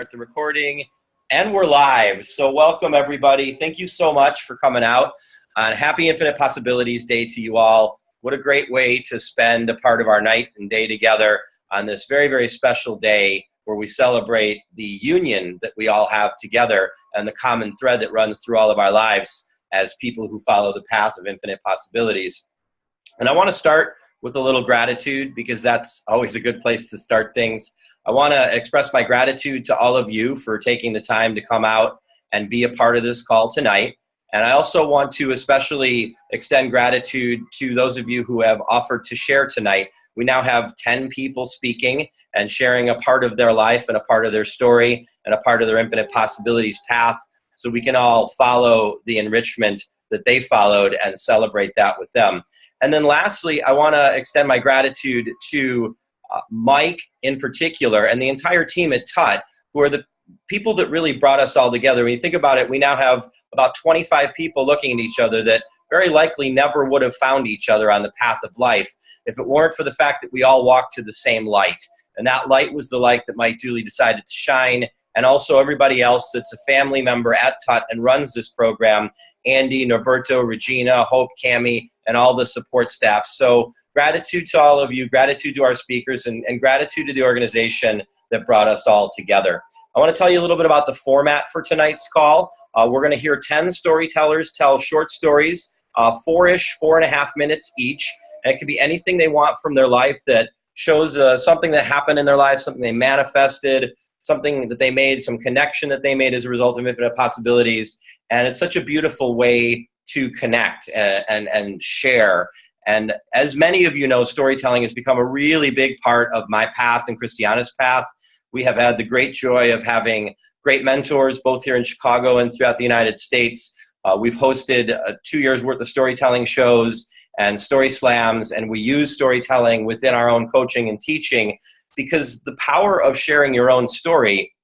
Start the recording, and we're live. So welcome everybody. Thank you so much for coming out on Happy Infinite Possibilities Day to you all. What a great way to spend a part of our night and day together on this very, very special day where we celebrate the union that we all have together and the common thread that runs through all of our lives as people who follow the path of infinite possibilities. And I want to start with a little gratitude because that's always a good place to start things. I want to express my gratitude to all of you for taking the time to come out and be a part of this call tonight. And I also want to especially extend gratitude to those of you who have offered to share tonight. We now have 10 people speaking and sharing a part of their life and a part of their story and a part of their infinite possibilities path, so we can all follow the enrichment that they followed and celebrate that with them. And then lastly, I want to extend my gratitude to Mike in particular and the entire team at Tut, who are the people that really brought us all together. When you think about it, we now have about 25 people looking at each other that very likely never would have found each other on the path of life if it weren't for the fact that we all walked to the same light. And that light was the light that Mike Dooley decided to shine, and also everybody else that's a family member at Tut and runs this program, Andy, Norberto, Regina, Hope, Cami, and all the support staff. So gratitude to all of you, gratitude to our speakers, and gratitude to the organization that brought us all together. I want to tell you a little bit about the format for tonight's call. We're going to hear 10 storytellers tell short stories, 4.5 minutes each. And it could be anything they want from their life that shows something that happened in their life, something they manifested, something that they made, some connection that they made as a result of infinite possibilities. And it's such a beautiful way to connect and share. And as many of you know, storytelling has become a really big part of my path and Christiana's path. We have had the great joy of having great mentors, both here in Chicago and throughout the United States. We've hosted 2 years worth of storytelling shows and story slams, and we use storytelling within our own coaching and teaching because the power of sharing your own story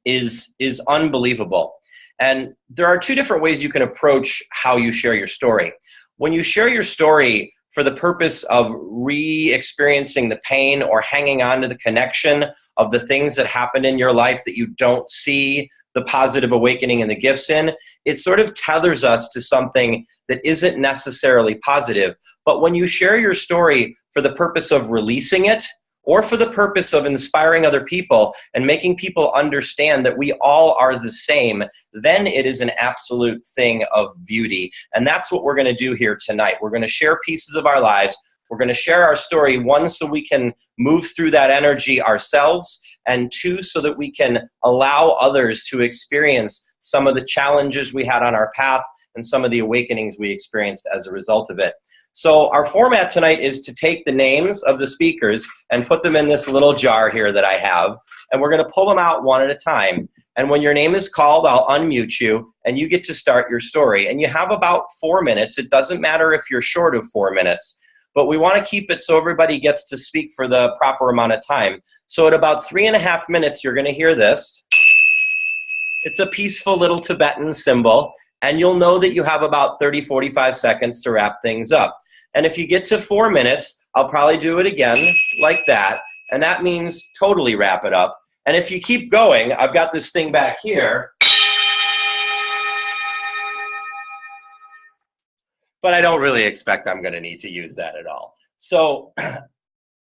is unbelievable. And there are two different ways you can approach how you share your story. When you share your story for the purpose of re-experiencing the pain or hanging on to the connection of the things that happened in your life that you don't see the positive awakening and the gifts in, it sort of tethers us to something that isn't necessarily positive. But when you share your story for the purpose of releasing it, or for the purpose of inspiring other people and making people understand that we all are the same, then it is an absolute thing of beauty. And that's what we're going to do here tonight. We're going to share pieces of our lives. We're going to share our story, one, so we can move through that energy ourselves, and two, so that we can allow others to experience some of the challenges we had on our path and some of the awakenings we experienced as a result of it. So our format tonight is to take the names of the speakers and put them in this little jar here that I have, and we're going to pull them out one at a time. And when your name is called, I'll unmute you, and you get to start your story. And you have about 4 minutes. It doesn't matter if you're short of 4 minutes, but we want to keep it so everybody gets to speak for the proper amount of time. So at about 3.5 minutes, you're going to hear this. It's a peaceful little Tibetan symbol, and you'll know that you have about 30-45 seconds to wrap things up. And if you get to 4 minutes, I'll probably do it again like that. And that means totally wrap it up. And if you keep going, I've got this thing back here. But I don't really expect I'm going to need to use that at all. So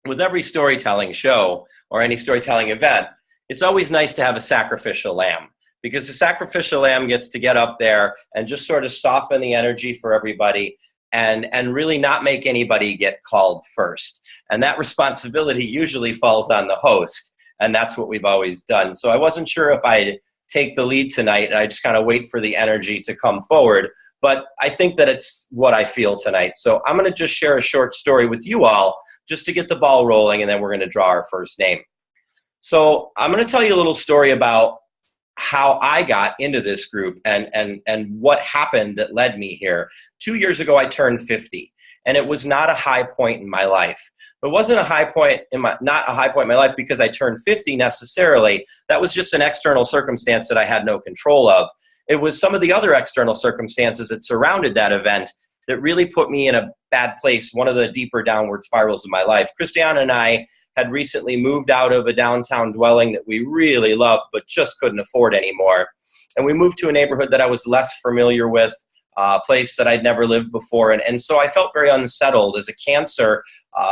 with every storytelling show or any storytelling event, it's always nice to have a sacrificial lamb, because the sacrificial lamb gets to get up there and just sort of soften the energy for everybody and really not make anybody get called first. And that responsibility usually falls on the host, and that's what we've always done. So I wasn't sure if I'd take the lead tonight, and I just kind of wait for the energy to come forward, but I think that it's what I feel tonight. So I'm going to just share a short story with you all just to get the ball rolling, and then we're going to draw our first name. So I'm going to tell you a little story about how I got into this group and what happened that led me here. 2 years ago, I turned 50, and it was not a high point in my life. It wasn't a high point in my, not a high point in my life because I turned 50 necessarily. That was just an external circumstance that I had no control of. It was some of the other external circumstances that surrounded that event that really put me in a bad place, one of the deeper downward spirals of my life. Christiana and I had recently moved out of a downtown dwelling that we really loved but just couldn't afford anymore. And we moved to a neighborhood that I was less familiar with, a place that I'd never lived before. And so I felt very unsettled. As a Cancer,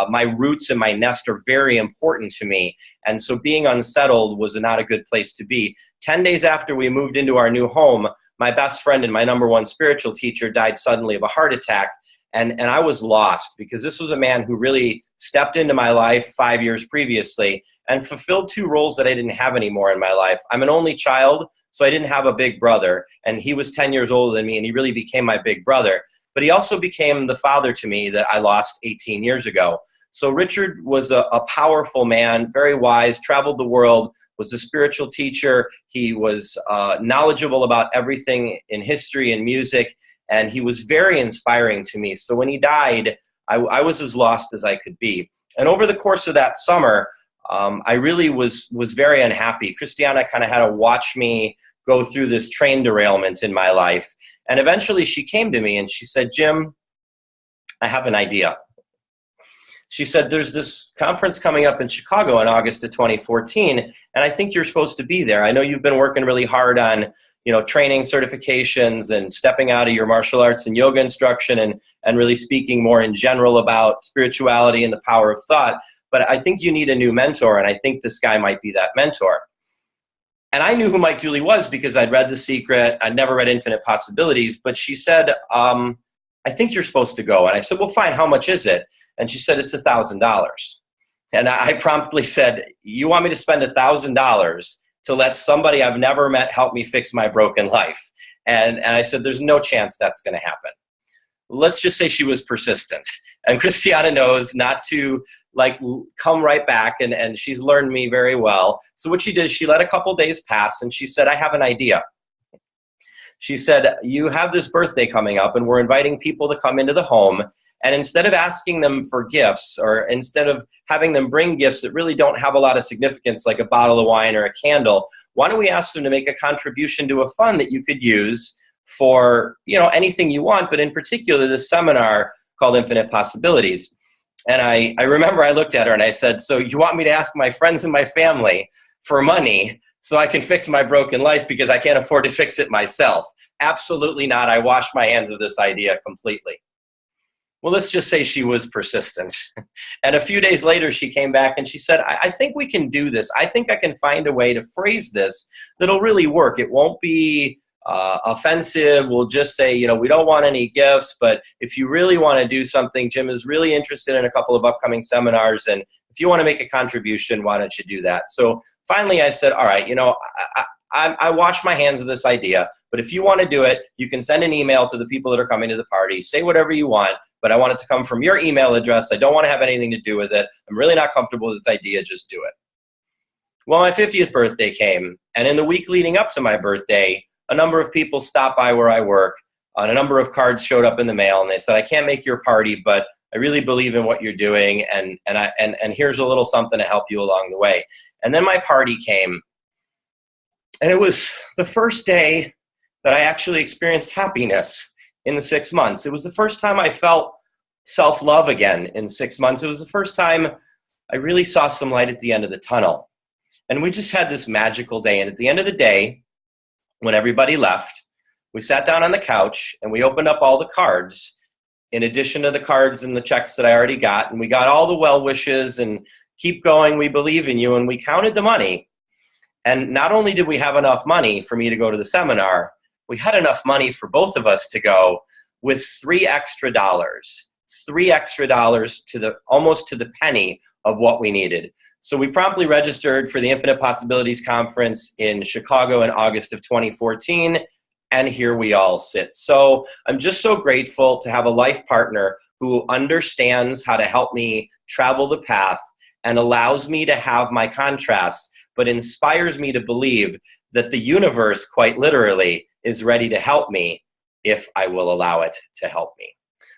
my roots and my nest are very important to me. And so being unsettled was not a good place to be. 10 days after we moved into our new home, my best friend and my number one spiritual teacher died suddenly of a heart attack. And I was lost, because this was a man who really stepped into my life 5 years previously and fulfilled two roles that I didn't have anymore in my life. I'm an only child, so I didn't have a big brother, and he was 10 years older than me, and he really became my big brother. But he also became the father to me that I lost 18 years ago. So Richard was a powerful man, very wise, traveled the world, was a spiritual teacher. He was knowledgeable about everything in history and music, and he was very inspiring to me. So when he died, I was as lost as I could be. And over the course of that summer, I really was very unhappy. Christiana kind of had to watch me go through this train derailment in my life. And eventually she came to me and she said, Jim, I have an idea. She said, there's this conference coming up in Chicago in August of 2014, and I think you're supposed to be there. I know you've been working really hard on, training certifications and stepping out of your martial arts and yoga instruction and really speaking more in general about spirituality and the power of thought. But I think you need a new mentor, and I think this guy might be that mentor. And I knew who Mike Dooley was because I'd read The Secret. I'd never read Infinite Possibilities. But she said, I think you're supposed to go. And I said, well, fine, how much is it? And she said, it's $1,000. And I promptly said, you want me to spend $1,000 to let somebody I've never met help me fix my broken life? And I said, there's no chance that's going to happen. Let's just say she was persistent. And Christiana knows not to come right back, and she's learned me very well. So what she did is she let a couple days pass, and she said, I have an idea. She said, you have this birthday coming up, and we're inviting people to come into the home. And instead of asking them for gifts, or instead of having them bring gifts that really don't have a lot of significance, like a bottle of wine or a candle, why don't we ask them to make a contribution to a fund that you could use for, anything you want, but in particular this seminar called Infinite Possibilities. And I remember I looked at her and I said, so you want me to ask my friends and my family for money so I can fix my broken life because I can't afford to fix it myself? Absolutely not. I washed my hands of this idea completely. Well, let's just say she was persistent. And a few days later, she came back and she said, I think we can do this. I think I can find a way to phrase this that'll really work. It won't be offensive. We'll just say, we don't want any gifts, but if you really want to do something, Jim is really interested in a couple of upcoming seminars, and if you want to make a contribution, why don't you do that? So finally I said, all right, I wash my hands of this idea, but if you want to do it, you can send an email to the people that are coming to the party, say whatever you want, but I want it to come from your email address. I don't want to have anything to do with it. I'm really not comfortable with this idea. Just do it. Well, my 50th birthday came, and in the week leading up to my birthday, a number of people stopped by where I work, and a number of cards showed up in the mail, and they said, I can't make your party, but I really believe in what you're doing, and here's a little something to help you along the way. And then my party came, and it was the first day that I actually experienced happiness in the 6 months. It was the first time I felt self-love again in 6 months. It was the first time I really saw some light at the end of the tunnel. And we just had this magical day, and at the end of the day, when everybody left, we sat down on the couch and we opened up all the cards, in addition to the cards and the checks that I already got. And we got all the well wishes and keep going, we believe in you. And we counted the money. And not only did we have enough money for me to go to the seminar, we had enough money for both of us to go with $3 extra, almost to the penny of what we needed. So we promptly registered for the Infinite Possibilities Conference in Chicago in August of 2014, and here we all sit. So I'm just so grateful to have a life partner who understands how to help me travel the path and allows me to have my contrasts, but inspires me to believe that the universe, quite literally, is ready to help me if I will allow it to help me.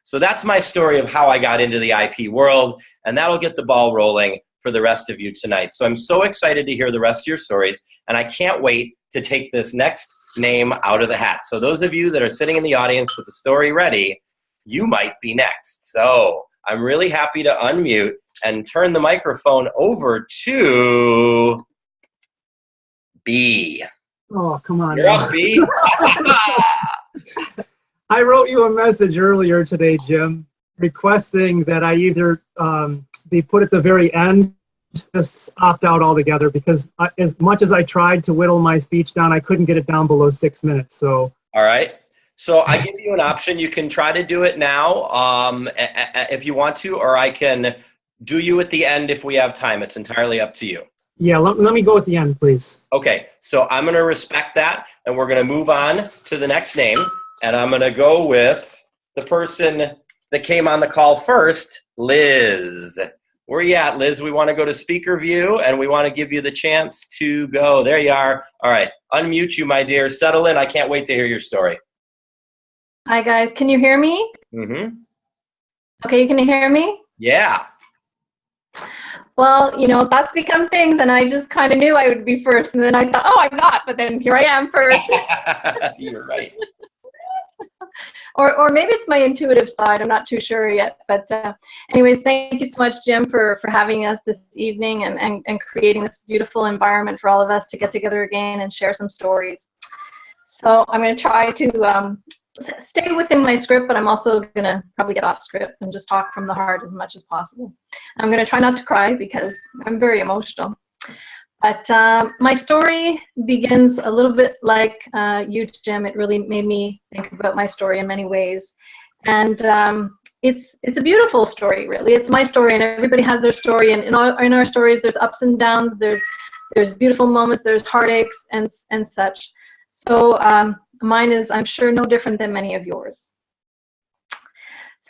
So that's my story of how I got into the IP world, and that'll get the ball rolling for the rest of you tonight. So I'm so excited to hear the rest of your stories, and I can't wait to take this next name out of the hat. So those of you that are sitting in the audience with the story ready, you might be next. So I'm really happy to unmute and turn the microphone over to B. Oh, come on. You're up, B. I wrote you a message earlier today, Jim, requesting that I either be put at the very end, just opt out altogether, because as much as I tried to whittle my speech down, I couldn't get it down below 6 minutes. So. All right. So I give you an option. You can try to do it now if you want to, or I can do you at the end if we have time. It's entirely up to you. Yeah, let me go at the end, please. Okay, so I'm going to respect that, and we're going to move on to the next name, and I'm going to go with the person that came on the call first, Liz. Where you at, Liz? We want to go to speaker view, and we want to give you the chance to go. There you are. All right, unmute you, my dear. Settle in. I can't wait to hear your story. Hi, guys. Can you hear me? Mm-hmm. Okay, you can hear me? Yeah. Well, you know, thoughts become things, and I just kind of knew I would be first, and then I thought, oh, I'm not, but then here I am first. You're right. Or maybe it's my intuitive side. I'm not too sure yet. But anyways, thank you so much, Jim, for having us this evening and creating this beautiful environment for all of us to get together again and share some stories. So I'm going to try to stay within my script, but I'm also going to probably get off script and just talk from the heart as much as possible. I'm going to try not to cry because I'm very emotional. But my story begins a little bit like you, Jim. It really made me think about my story in many ways. And it's a beautiful story, really. It's my story, and everybody has their story. And in our stories, there's ups and downs. There's beautiful moments. There's heartaches and such. So mine is, I'm sure, no different than many of yours.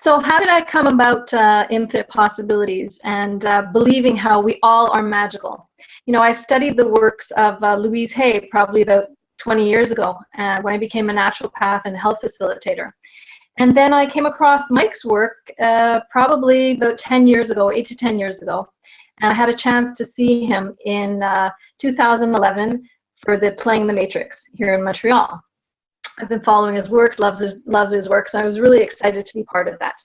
So how did I come about infinite possibilities and believing how we all are magical? You know, I studied the works of Louise Hay probably about 20 years ago when I became a naturopath and health facilitator. And then I came across Mike's work probably about 10 years ago, 8 to 10 years ago. And I had a chance to see him in 2011 for the Playing the Matrix here in Montreal. I've been following his works, love his works, and I was really excited to be part of that.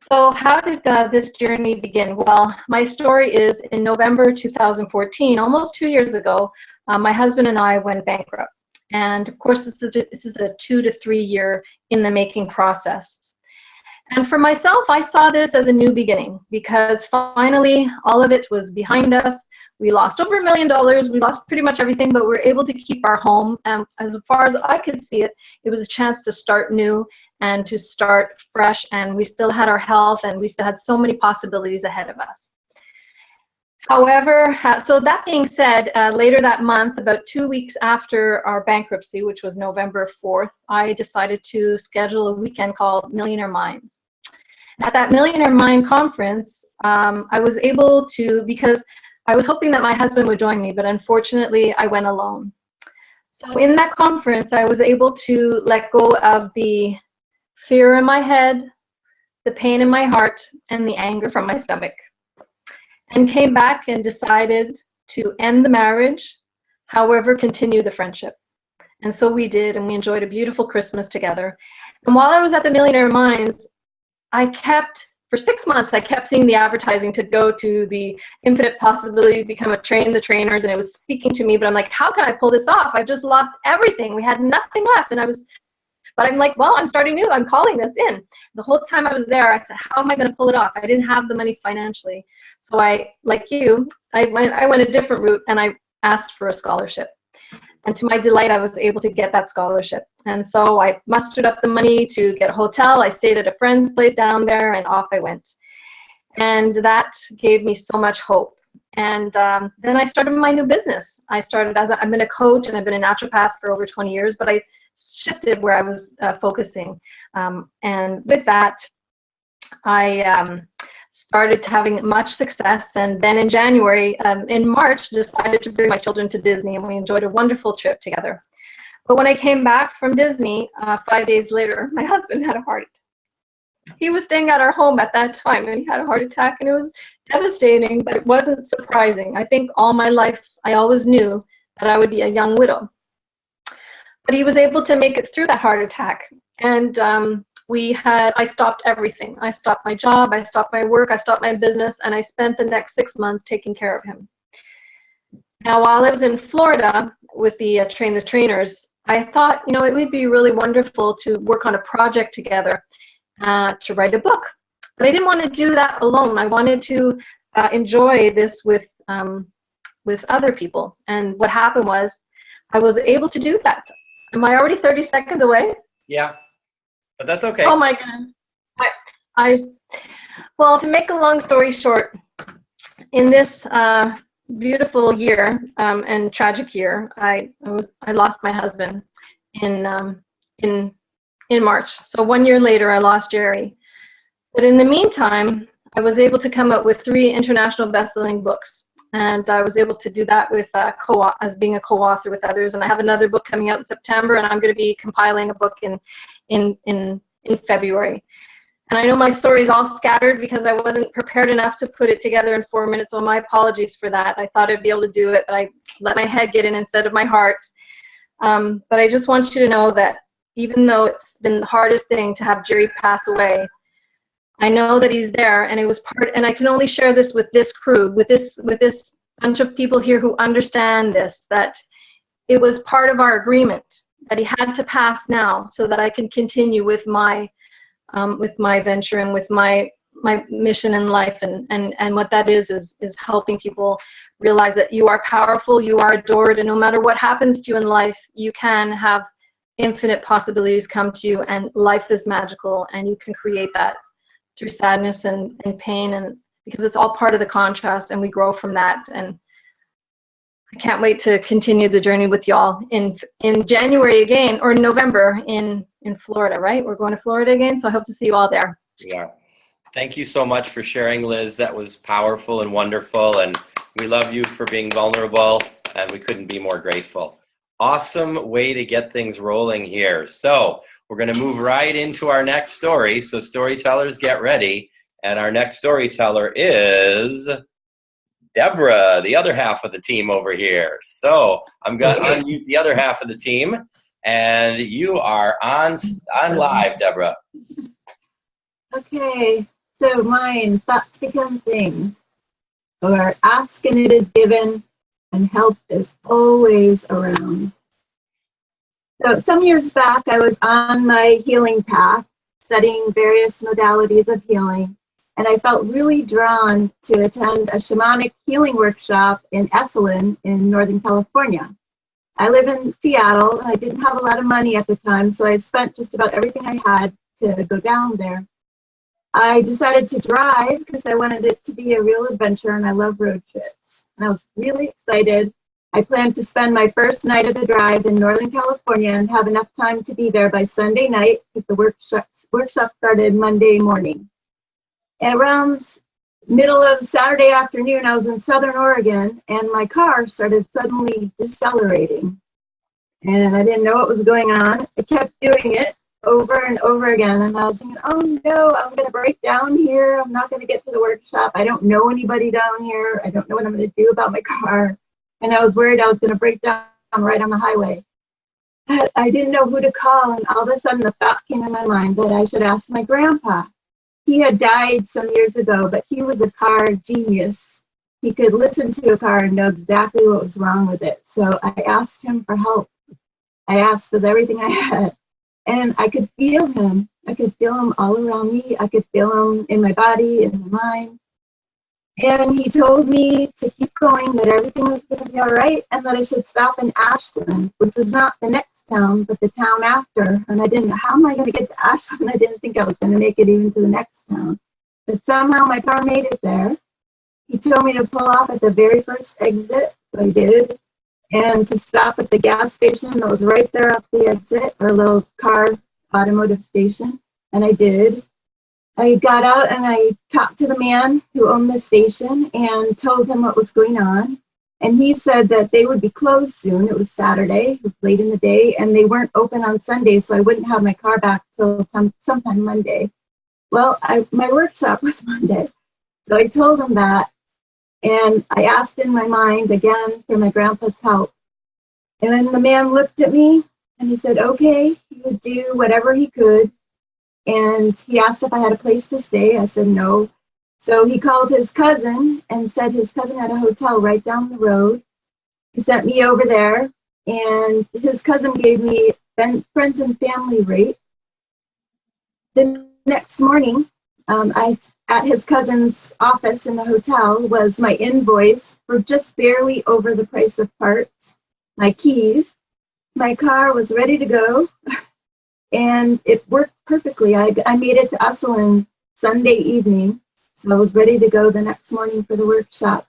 So how did this journey begin? Well, my story is in November 2014, almost 2 years ago, my husband and I went bankrupt. And of course, this is a 2 to 3 year in the making process. And for myself, I saw this as a new beginning because finally all of it was behind us. We lost over $1 million. We lost pretty much everything, but we were able to keep our home. And as far as I could see it, it was a chance to start new and to start fresh. And we still had our health, and we still had so many possibilities ahead of us. However, so that being said, later that month, about 2 weeks after our bankruptcy, which was November 4th, I decided to schedule a weekend called Millionaire Minds. At that Millionaire Mind conference, I was able to, because I was hoping that my husband would join me, but unfortunately I went alone. So in that conference, I was able to let go of the fear in my head, the pain in my heart, and the anger from my stomach, and came back and decided to end the marriage, however, continue the friendship. And so we did, and we enjoyed a beautiful Christmas together. And while I was at the Millionaire Minds, for 6 months, I kept seeing the advertising to go to the Infinite Possibilities, become train the trainers, and it was speaking to me, but I'm like, how can I pull this off? I've just lost everything. We had nothing left, but I'm like, well, I'm starting new. I'm calling this in. The whole time I was there, I said, how am I going to pull it off? I didn't have the money financially. So I, like you, I went a different route, and I asked for a scholarship. And to my delight, I was able to get that scholarship. And so I mustered up the money to get a hotel. I stayed at a friend's place down there, and off I went. And that gave me so much hope. And then I started my new business. I've been a coach, and I've been a naturopath for over 20 years, but I shifted where I was focusing. And with that, I started having much success, and then in March, decided to bring my children to Disney, and we enjoyed a wonderful trip together. But when I came back from Disney, 5 days later, my husband had a heart attack. He was staying at our home at that time, and he had a heart attack, and it was devastating, but it wasn't surprising. I think all my life, I always knew that I would be a young widow. But he was able to make it through that heart attack, and I stopped everything. I stopped my job, I stopped my work, I stopped my business, and I spent the next 6 months taking care of him. Now, while I was in Florida with the Train the Trainers, I thought, it would be really wonderful to work on a project together to write a book. But I didn't want to do that alone. I wanted to enjoy this with other people. And what happened was I was able to do that. Am I already 30 seconds away? Yeah, but that's okay. Oh my goodness. Well, to make a long story short, in this beautiful year and tragic year, I lost my husband in March. So 1 year later, I lost Jerry. But in the meantime, I was able to come up with 3 international best-selling books, and I was able to do that with as being a co-author with others. And I have another book coming out in September, and I'm going to be compiling a book in February. And I know my story is all scattered because I wasn't prepared enough to put it together in 4 minutes, so my apologies for that. I thought I'd be able to do it, but I let my head get in instead of my heart. But I just want you to know that even though it's been the hardest thing to have Jerry pass away, I know that he's there, and it was and I can only share this with this crew, with this bunch of people here who understand this, that it was part of our agreement that he had to pass now so that I can continue with my venture and with my mission in life, and what that is helping people realize that you are powerful, you are adored, and no matter what happens to you in life, you can have infinite possibilities come to you, and life is magical, and you can create that through sadness and pain, and because it's all part of the contrast, and we grow from that. And I can't wait to continue the journey with y'all in January again, or November in Florida, right? We're going to Florida again, so I hope to see you all there. Yeah. Thank you so much for sharing, Liz. That was powerful and wonderful, and we love you for being vulnerable, and we couldn't be more grateful. Awesome way to get things rolling here. So we're going to move right into our next story. So storytellers, get ready. And our next storyteller is Deborah, the other half of the team over here. So I'm going to unmute the other half of the team, and you are on live, Deborah. Okay, so mine, thoughts become things, or ask and it is given, and help is always around. So some years back, I was on my healing path, studying various modalities of healing, and I felt really drawn to attend a shamanic healing workshop in Esalen in Northern California. I live in Seattle, and I didn't have a lot of money at the time, so I spent just about everything I had to go down there. I decided to drive because I wanted it to be a real adventure, and I love road trips. And I was really excited. I planned to spend my first night of the drive in Northern California and have enough time to be there by Sunday night because the workshop started Monday morning. And around middle of Saturday afternoon, I was in Southern Oregon, and my car started suddenly decelerating. And I didn't know what was going on. I kept doing it over and over again, and I was thinking, oh no, I'm going to break down here. I'm not going to get to the workshop. I don't know anybody down here. I don't know what I'm going to do about my car. And I was worried I was going to break down right on the highway. I didn't know who to call, and all of a sudden the thought came in my mind that I should ask my grandpa. He had died some years ago, but he was a car genius. He could listen to a car and know exactly what was wrong with it. So I asked him for help. I asked with everything I had. And I could feel him. I could feel him all around me. I could feel him in my body, in my mind. And he told me to keep going, that everything was going to be all right, and that I should stop in Ashland, which was not the next town, but the town after. And I didn't know, how am I going to get to Ashland? I didn't think I was going to make it even to the next town. But somehow my car made it there. He told me to pull off at the very first exit, so I did. And to stop at the gas station that was right there off the exit, or a little car automotive station, and I did. I got out and I talked to the man who owned the station and told him what was going on. And he said that they would be closed soon. It was Saturday, it was late in the day, and they weren't open on Sunday, so I wouldn't have my car back till sometime Monday. Well, my workshop was Monday, so I told him that. And I asked in my mind again for my grandpa's help. And then the man looked at me and he said, okay, he would do whatever he could. And he asked if I had a place to stay. I said no. So he called his cousin and said his cousin had a hotel right down the road. He sent me over there, and his cousin gave me friends and family rate. The next morning, at his cousin's office in the hotel was my invoice for just barely over the price of parts, my keys. My car was ready to go, and it worked perfectly. I made it to Usselin Sunday evening, so I was ready to go the next morning for the workshop.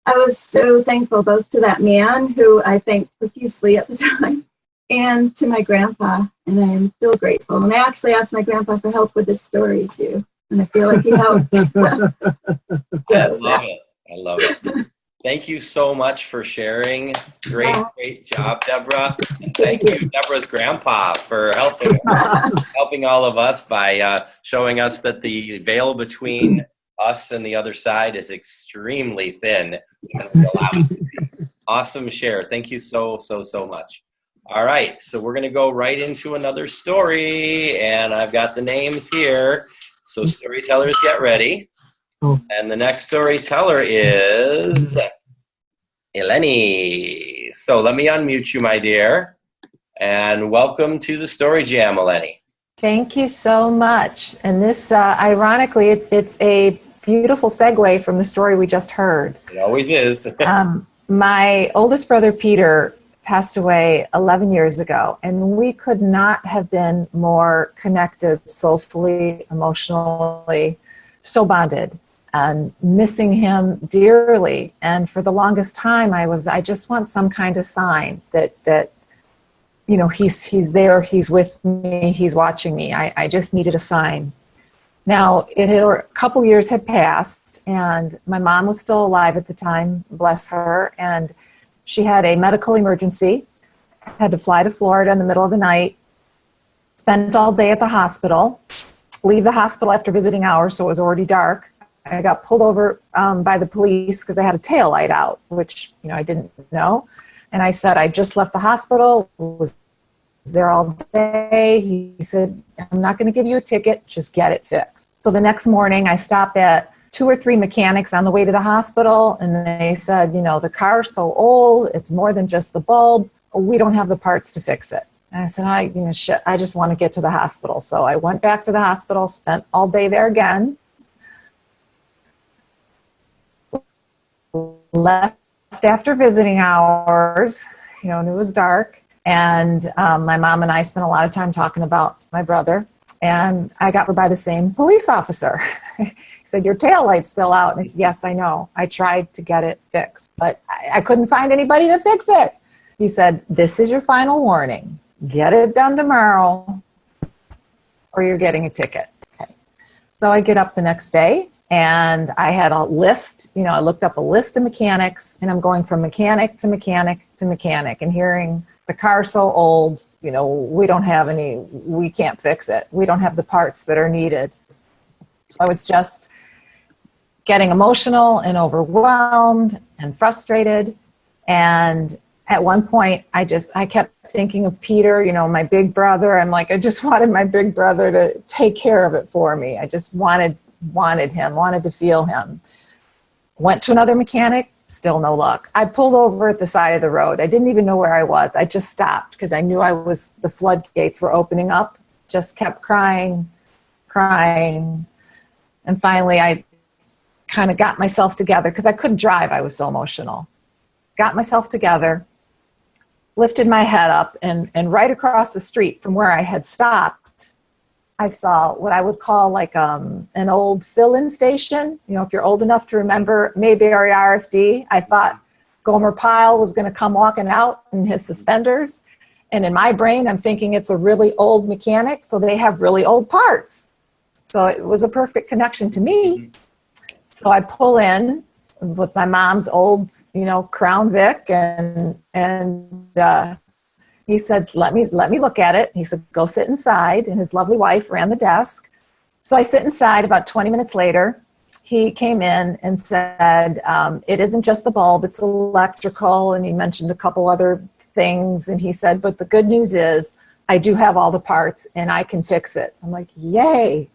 I was so thankful both to that man, who I thanked profusely at the time, and to my grandpa, and I am still grateful. And I actually asked my grandpa for help with this story too, and I feel like he helped. I love it. Thank you so much for sharing. Great job, Deborah. And thank you, Deborah's grandpa, for helping all of us by showing us that the veil between us and the other side is extremely thin. And we allow it to be. Awesome share. Thank you so much. All right, so we're going to go right into another story, and I've got the names here. So storytellers, get ready. And the next storyteller is Eleni. So let me unmute you, my dear, and welcome to the Story Jam, Eleni. Thank you so much. And this, ironically, it's a beautiful segue from the story we just heard. It always is. My oldest brother, Peter, passed away 11 years ago, and we could not have been more connected soulfully, emotionally, so bonded, and missing him dearly. And for the longest time, I just want some kind of sign that you know, he's there, he's with me, he's watching me. I just needed a sign. Now, a couple years had passed, and my mom was still alive at the time, bless her, and she had a medical emergency, had to fly to Florida in the middle of the night, spent all day at the hospital, leave the hospital after visiting hours, so it was already dark. I got pulled over by the police because I had a tail light out, which, you know, I didn't know. And I said, I just left the hospital, was there all day. He said, I'm not going to give you a ticket, just get it fixed. So the next morning I stopped at 2 or 3 mechanics on the way to the hospital, and they said, you know, the car's so old, it's more than just the bulb, we don't have the parts to fix it. And I said, I just want to get to the hospital. So I went back to the hospital, spent all day there again, left after visiting hours, you know, and it was dark. And my mom and I spent a lot of time talking about my brother. And I got by the same police officer. He said, your taillight's still out. And I said, yes, I know. I tried to get it fixed, but I couldn't find anybody to fix it. He said, this is your final warning. Get it done tomorrow or you're getting a ticket. Okay. So I get up the next day, and I had a list, you know, I looked up a list of mechanics, and I'm going from mechanic to mechanic to mechanic and hearing the car's so old, you know, we can't fix it. We don't have the parts that are needed. So I was just getting emotional and overwhelmed and frustrated. And at one point I kept thinking of Peter, you know, my big brother. I'm like, I just wanted my big brother to take care of it for me. I just wanted him, wanted to feel him. Went to another mechanic, still no luck. I pulled over at the side of the road. I didn't even know where I was. I just stopped because I knew the floodgates were opening up. Just kept crying. And finally I kind of got myself together because I couldn't drive. I was so emotional. Got myself together, lifted my head up, and right across the street from where I had stopped, I saw what I would call like an old fill-in station. You know, if you're old enough to remember Mayberry RFD, I thought Gomer Pyle was going to come walking out in his suspenders. And in my brain, I'm thinking it's a really old mechanic, so they have really old parts. So it was a perfect connection to me. So I pull in with my mom's old, you know, Crown Vic, and he said, let me look at it. He said, go sit inside. And his lovely wife ran the desk. So I sit inside. About 20 minutes later, he came in and said, it isn't just the bulb, it's electrical. And he mentioned a couple other things. And he said, but the good news is I do have all the parts and I can fix it. So I'm like, yay.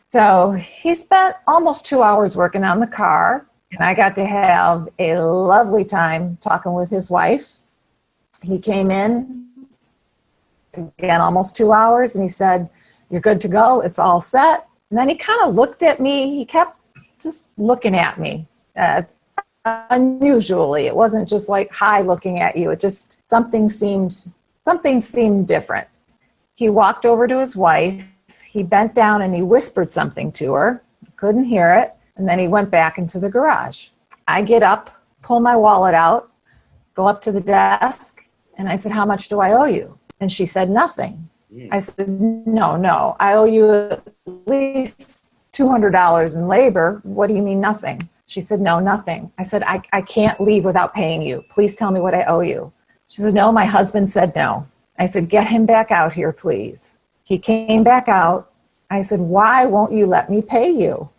So he spent almost 2 hours working on the car, and I got to have a lovely time talking with his wife. He came in, again, almost 2 hours, and he said, "You're good to go. It's all set." And then he kind of looked at me. He kept just looking at me. Unusually, it wasn't just like, "Hi," looking at you. It just, something seemed different. He walked over to his wife. He bent down and he whispered something to her. Couldn't hear it. And then he went back into the garage. I get up, pull my wallet out, go up to the desk, and I said, "How much do I owe you?" And she said, "Nothing." I said, no, I owe you at least $200 in labor. What do you mean nothing? She said, "No, nothing." I said, I can't leave without paying you. Please tell me what I owe you." She said, "No, my husband said no." I said, "Get him back out here, please." He came back out. I said, "Why won't you let me pay you?"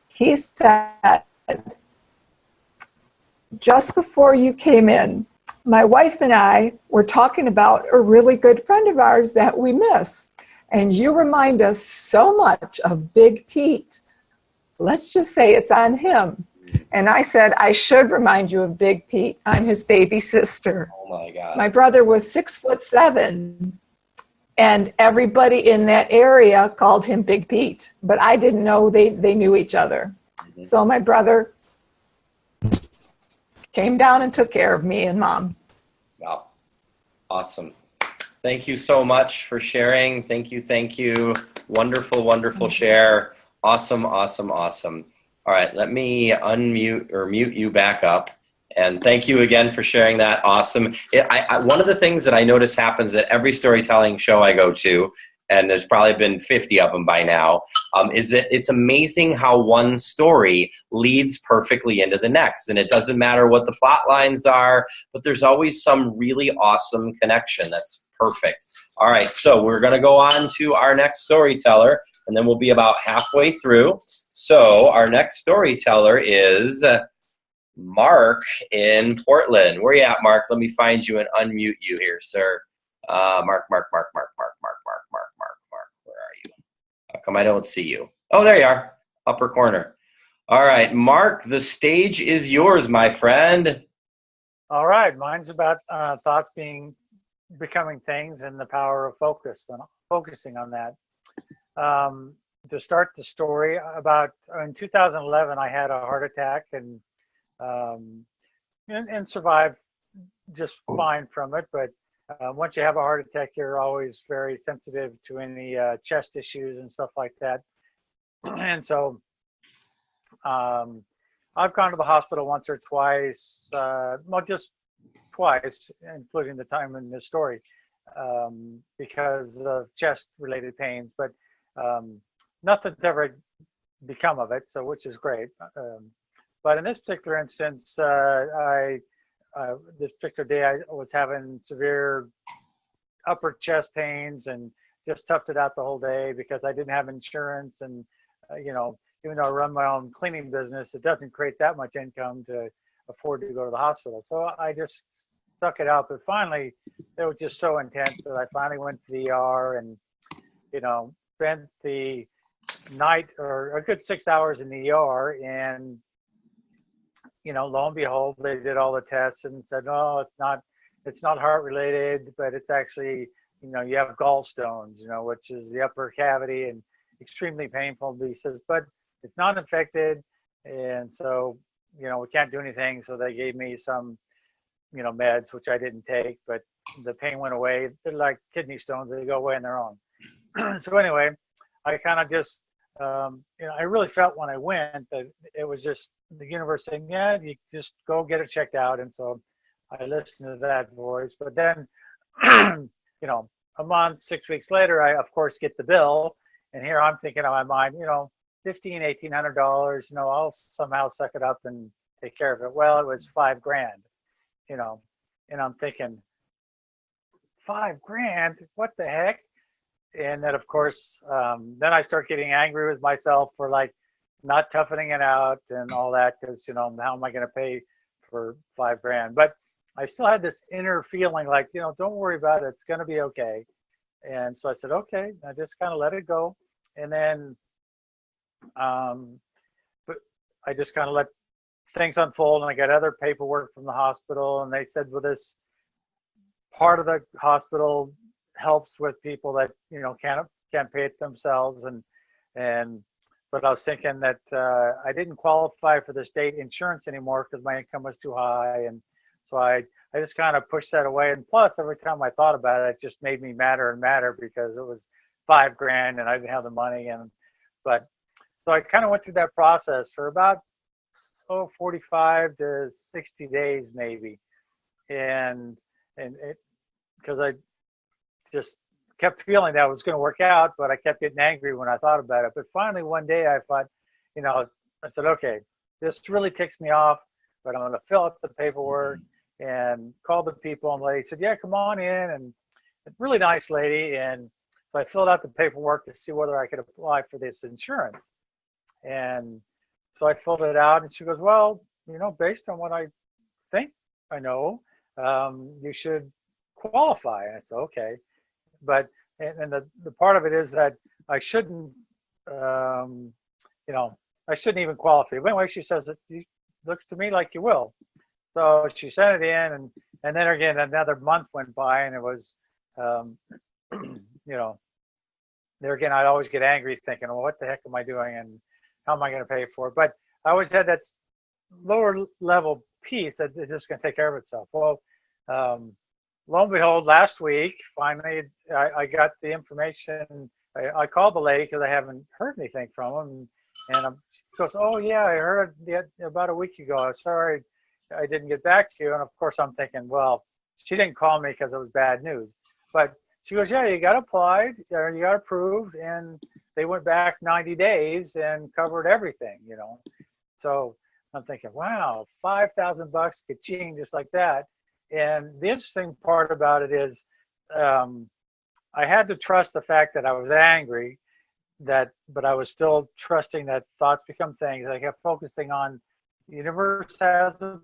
He said, "Just before you came in, my wife and I were talking about a really good friend of ours that we miss. And you remind us so much of Big Pete. Let's just say it's on him." And I said, "I should remind you of Big Pete. I'm his baby sister." Oh my God. My brother was 6'7", and everybody in that area called him Big Pete. But I didn't know they knew each other. Mm-hmm. So my brother came down and took care of me and Mom. Wow. Awesome. Thank you so much for sharing. Thank you. Wonderful, wonderful share. Awesome. All right, let me unmute or mute you back up. And thank you again for sharing that. Awesome. One of the things that I notice happens at every storytelling show I go to, and there's probably been 50 of them by now, is that it's amazing how one story leads perfectly into the next. And it doesn't matter what the plot lines are, but there's always some really awesome connection that's perfect. All right, so we're going to go on to our next storyteller, and then we'll be about halfway through. So our next storyteller is Mark in Portland. Where you at, Mark? Let me find you and unmute you here, sir. Mark. Where are you? How come I don't see you? Oh, there you are. Upper corner. All right, Mark, the stage is yours, my friend. All right, mine's about thoughts becoming things and the power of focus and focusing on that. To start the story, in 2011, I had a heart attack and survived just fine from it. But once you have a heart attack, you're always very sensitive to any chest issues and stuff like that. And so I've gone to the hospital once or twice, just twice, including the time in this story, because of chest-related pains. But nothing's ever become of it, so which is great. But in this particular instance, this particular day I was having severe upper chest pains and just toughed it out the whole day because I didn't have insurance. And, even though I run my own cleaning business, it doesn't create that much income to afford to go to the hospital. So I just stuck it out. But finally, it was just so intense that I finally went to the ER and, spent the night or a good 6 hours in the ER. And lo and behold, they did all the tests and said, "No, it's not heart related, but it's actually, you have gallstones, which is the upper cavity and extremely painful." He says, "But it's not infected." And so, we can't do anything. So they gave me some, meds, which I didn't take, but the pain went away. They're like kidney stones. They go away on their own. So anyway, I kind of just, I really felt when I went that it was just the universe saying, "Yeah, you just go get it checked out." And so I listened to that voice. But then, a month, 6 weeks later, I of course get the bill, and here I'm thinking in my mind, $1,800, I'll somehow suck it up and take care of it. Well, it was $5,000, and I'm thinking, $5,000, what the heck? And then, of course, then I start getting angry with myself for like not toughening it out and all that, because how am I going to pay for $5,000? But I still had this inner feeling like, don't worry about it. It's going to be okay. And so I said, okay, I just kind of let it go. And then, but I just kind of let things unfold, and I got other paperwork from the hospital, and they said, well, this part of the hospital helps with people that, can't pay it themselves. But I was thinking that I didn't qualify for the state insurance anymore because my income was too high. And so I just kind of pushed that away. And plus, every time I thought about it, it just made me madder and madder because it was $5,000 and I didn't have the money. So I kind of went through that process for about 45 to 60 days maybe. And because I just kept feeling that it was going to work out, but I kept getting angry when I thought about it. But finally, one day I thought, I said, okay, this really ticks me off, but I'm going to fill out the paperwork and call the people. And the lady said, yeah, come on in. And a really nice lady. And so I filled out the paperwork to see whether I could apply for this insurance. And so I filled it out, and she goes, well, based on what I think I know, you should qualify. And I said, okay. But, and the part of it is that I shouldn't, I shouldn't even qualify. But anyway, she says, it looks to me like you will. So she sent it in, and then again, another month went by, and it was, there again, I'd always get angry thinking, well, what the heck am I doing? And how am I going to pay for it? But I always had that lower level piece that it's just going to take care of itself. Well, lo and behold, last week, finally, I got the information. I called the lady because I haven't heard anything from them. And she goes, oh, yeah, I heard it about a week ago. I'm sorry I didn't get back to you. And of course, I'm thinking, well, she didn't call me because it was bad news. But she goes, yeah, you got applied, or you got approved, and they went back 90 days and covered everything, So I'm thinking, wow, $5,000, ka-ching, just like that. And the interesting part about it is I had to trust the fact that I was angry, but I was still trusting that thoughts become things. I kept focusing on the universe has a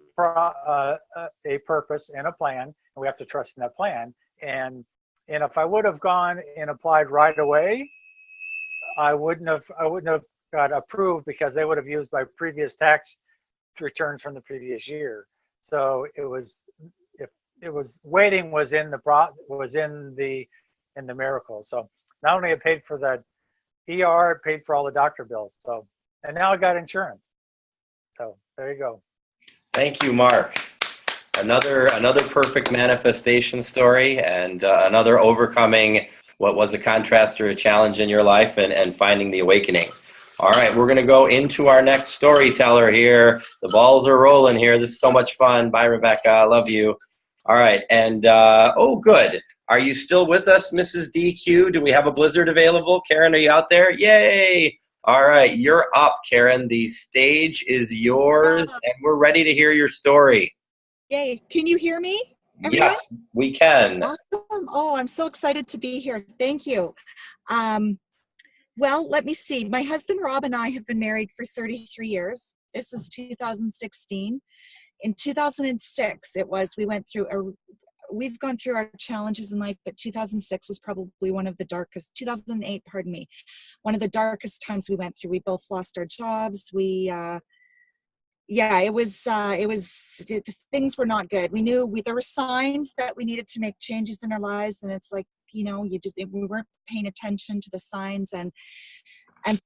purpose and a plan, and we have to trust in that plan. And if I would have gone and applied right away, I wouldn't have got approved because they would have used my previous tax returns from the previous year. So waiting was in the miracle. So not only I paid for the ER, it paid for all the doctor bills. So, and now I got insurance. So there you go. Thank you, Mark. Another perfect manifestation story, and another overcoming what was a contrast or a challenge in your life and finding the awakening. All right, we're going to go into our next storyteller here. The balls are rolling here. This is so much fun. Bye, Rebecca. I love you. All right, and oh, good. Are you still with us, Mrs. DQ? Do we have a blizzard available? Karen, are you out there? Yay! All right, you're up, Karen. The stage is yours, and we're ready to hear your story. Yay. Can you hear me, everyone? Yes, we can. Awesome. Oh, I'm so excited to be here. Thank you. Well, let me see. My husband, Rob, and I have been married for 33 years. This is 2016. In 2006, we've gone through our challenges in life, but 2006 was probably one of the darkest, 2008, pardon me, one of the darkest times we went through. We both lost our jobs. Things were not good. We knew there were signs that we needed to make changes in our lives. And it's like, we weren't paying attention to the signs, and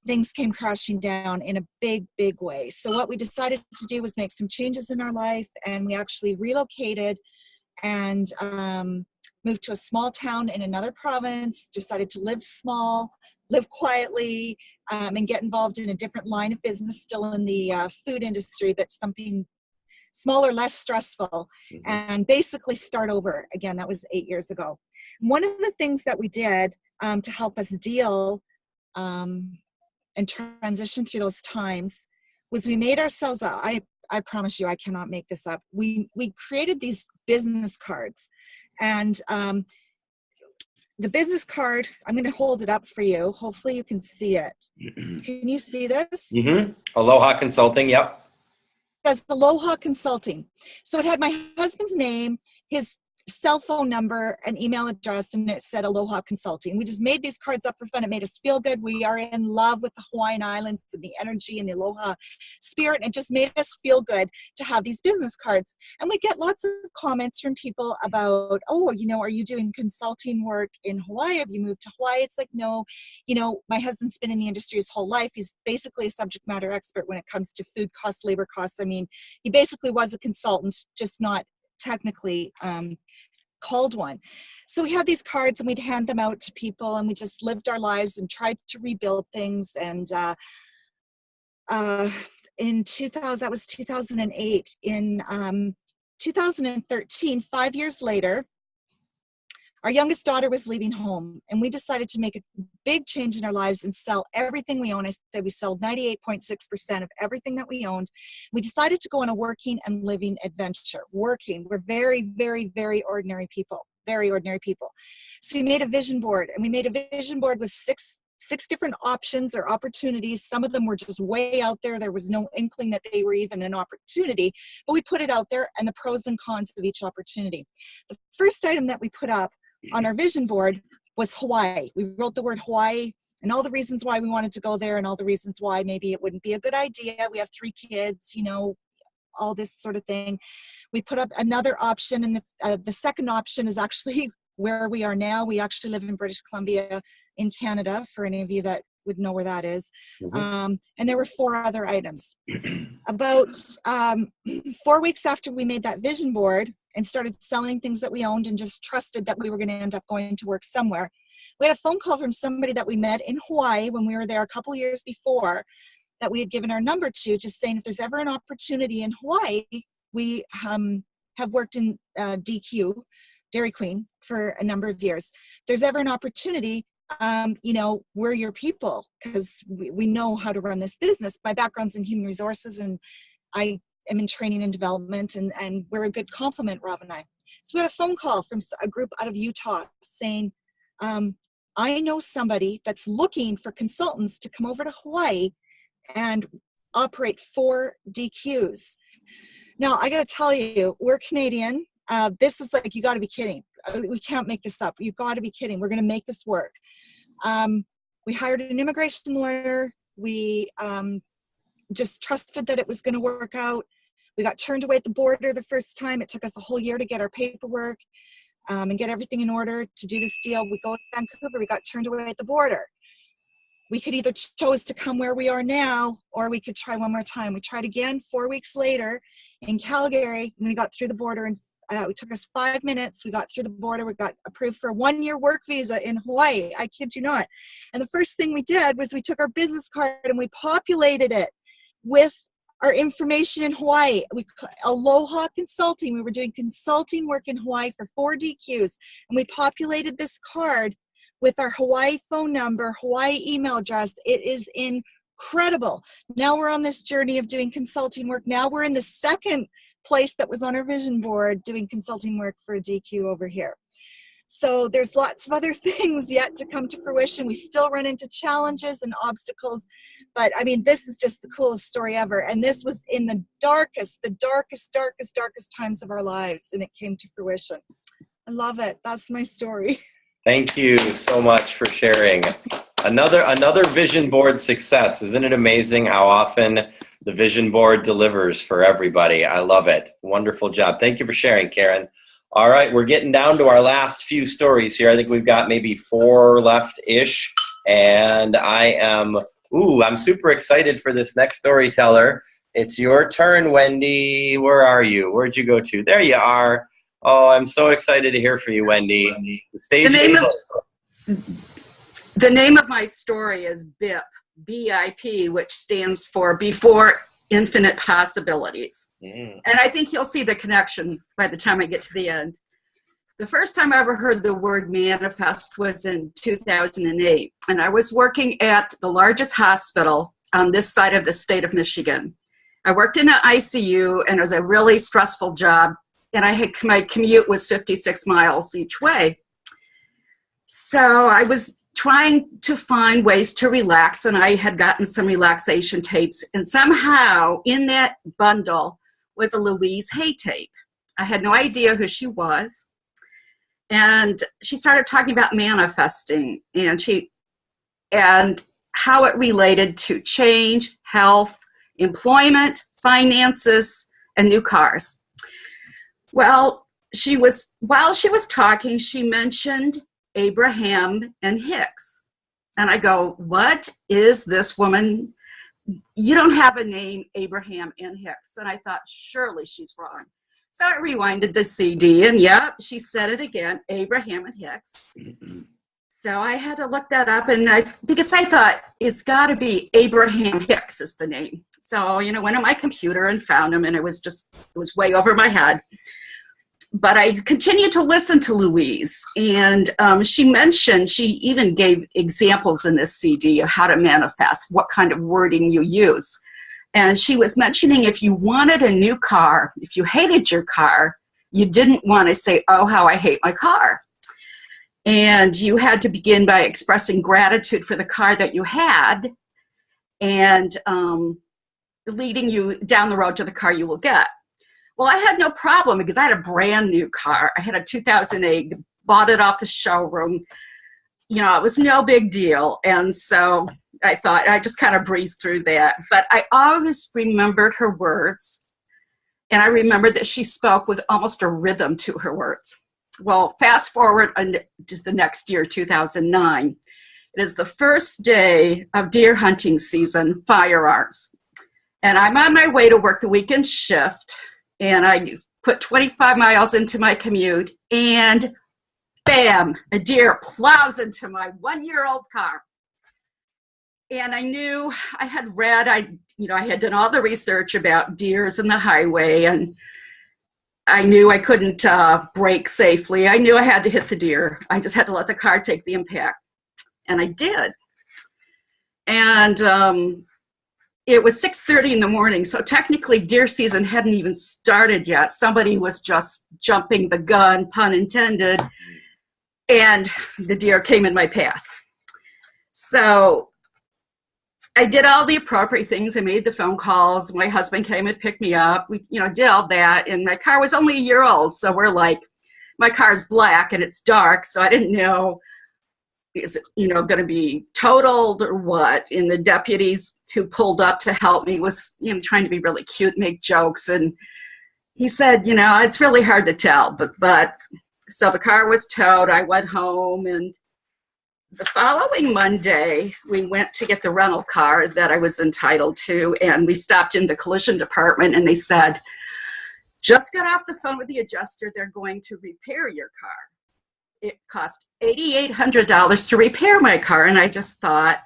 things came crashing down in a big, big way. So what we decided to do was make some changes in our life, and we actually relocated and moved to a small town in another province, decided to live small, live quietly, and get involved in a different line of business, still in the food industry, but something smaller, less stressful, and basically start over again. That was 8 years ago. One of the things that we did to help us deal and transition through those times was we made ourselves, I promise you, I cannot make this up. We created these business cards, and the business card, I'm going to hold it up for you. Hopefully you can see it. Can you see this? Aloha Consulting, yep. says Aloha Consulting. So it had my husband's name, his cell phone number, and email address, and it said Aloha Consulting. We just made these cards up for fun. It made us feel good. We are in love with the Hawaiian Islands and the energy and the Aloha spirit. And it just made us feel good to have these business cards. And we get lots of comments from people about, oh, you know, are you doing consulting work in Hawaii? Have you moved to Hawaii? It's like, no, you know, my husband's been in the industry his whole life. He's basically a subject matter expert when it comes to food costs, labor costs. I mean, he basically was a consultant, just not technically called one. So we had these cards and we'd hand them out to people, and we just lived our lives and tried to rebuild things. And in 2000, that was 2008. In 2013, 5 years later, our youngest daughter was leaving home, and we decided to make a big change in our lives and sell everything we own. I said we sold 98.6% of everything that we owned. We decided to go on a working and living adventure. Working. We're very, very, very ordinary people. Very ordinary people. So we made a vision board, and we made a vision board with six different options or opportunities. Some of them were just way out there. There was no inkling that they were even an opportunity, but we put it out there, and the pros and cons of each opportunity. The first item that we put up on our vision board was Hawaii. We wrote the word Hawaii and all the reasons why we wanted to go there and all the reasons why maybe it wouldn't be a good idea. We have 3 kids, you know, all this sort of thing. We put up another option, and the second option is actually where we are now. We actually live in British Columbia in Canada, for any of you that would know where that is. Mm-hmm. And there were 4 other items. About 4 weeks after we made that vision board and started selling things that we owned and just trusted that we were going to end up going to work somewhere, we had a phone call from somebody that we met in Hawaii when we were there a couple years before, that we had given our number to, just saying if there's ever an opportunity in Hawaii. We have worked in DQ, Dairy Queen, for a number of years. If there's ever an opportunity, you know, we're your people, because we know how to run this business. My background's in human resources, and I am in training and development, and we're a good complement, Rob and I. So we had a phone call from a group out of Utah saying, I know somebody that's looking for consultants to come over to Hawaii and operate 4 DQs. Now, I got to tell you, we're Canadian. This is like, you got to be kidding. We can't make this up. You've got to be kidding. We're going to make this work. We hired an immigration lawyer. We just trusted that it was going to work out. We got turned away at the border the first time. It took us a whole year to get our paperwork and get everything in order to do this deal. We go to Vancouver. We got turned away at the border. We could either chose to come where we are now, or we could try one more time. We tried again 4 weeks later in Calgary, and we got through the border, and it took us 5 minutes. We got through the border. We got approved for a 1-year work visa in Hawaii. I kid you not. And the first thing we did was we took our business card and we populated it with our information in Hawaii. Aloha Consulting. We were doing consulting work in Hawaii for 4 DQs, and we populated this card with our Hawaii phone number, Hawaii email address. It is incredible. Now we're on this journey of doing consulting work. Now we're in the second place that was on our vision board doing consulting work for a DQ over here. So there's lots of other things yet to come to fruition. We still run into challenges and obstacles, but I mean, this is just the coolest story ever. And this was in the darkest times of our lives, and it came to fruition. I love it. That's my story. Thank you so much for sharing. Another vision board success. Isn't it amazing how often the vision board delivers for everybody? I love it. Wonderful job. Thank you for sharing, Karen. All right, we're getting down to our last few stories here. I think we've got maybe 4 left-ish. And I'm super excited for this next storyteller. It's your turn, Wendy. Where are you? Where'd you go to? There you are. Oh, I'm so excited to hear from you, Wendy. The stage The name of my story is BIP, BIP, which stands for Before Infinite Possibilities. And I think you'll see the connection by the time I get to the end. The first time I ever heard the word manifest was in 2008. And I was working at the largest hospital on this side of the state of Michigan. I worked in an ICU, and it was a really stressful job. And my commute was 56 miles each way. So I was trying to find ways to relax, and I had gotten some relaxation tapes, and somehow in that bundle was a Louise Hay tape. I had no idea who she was, and she started talking about manifesting and how it related to change, health, employment, finances, and new cars. Well, while she was talking, she mentioned Abraham and Hicks. And I go, what is this woman? You don't have a name, Abraham and Hicks. And I thought, surely she's wrong. So I rewinded the CD, and yep, she said it again, Abraham and Hicks. So I had to look that up, and because I thought it's got to be Abraham Hicks is the name. So, went on my computer and found him, and it was way over my head. But I continued to listen to Louise, and she even gave examples in this CD of how to manifest, what kind of wording you use. And she was mentioning if you wanted a new car, if you hated your car, you didn't want to say, oh, how I hate my car. And you had to begin by expressing gratitude for the car that you had and leading you down the road to the car you will get. Well, I had no problem because I had a brand new car. I had a 2008, bought it off the showroom. It was no big deal. And so I thought I just kind of breezed through that. But I always remembered her words. And I remembered that she spoke with almost a rhythm to her words. Well, fast forward to the next year, 2009. It is the first day of deer hunting season, firearms. And I'm on my way to work the weekend shift. And I put 25 miles into my commute, and bam, a deer plows into my 1-year-old car. And I knew I had read, I had done all the research about deers in the highway, and I knew I couldn't brake safely. I knew I had to hit the deer. I just had to let the car take the impact. And I did. And it was 6:30 in the morning, so technically deer season hadn't even started yet. Somebody was just jumping the gun, pun intended, and the deer came in my path. So I did all the appropriate things. I made the phone calls. My husband came and picked me up. We, did all that, and my car was only a year old, so we're like, my car's black and it's dark, so I didn't know, is it, going to be totaled or what? And the deputies who pulled up to help me was, trying to be really cute, make jokes. And he said, it's really hard to tell. But so the car was towed. I went home, and the following Monday, we went to get the rental car that I was entitled to. And we stopped in the collision department, and they said, just got off the phone with the adjuster. They're going to repair your car. It cost $8,800 to repair my car. And I just thought,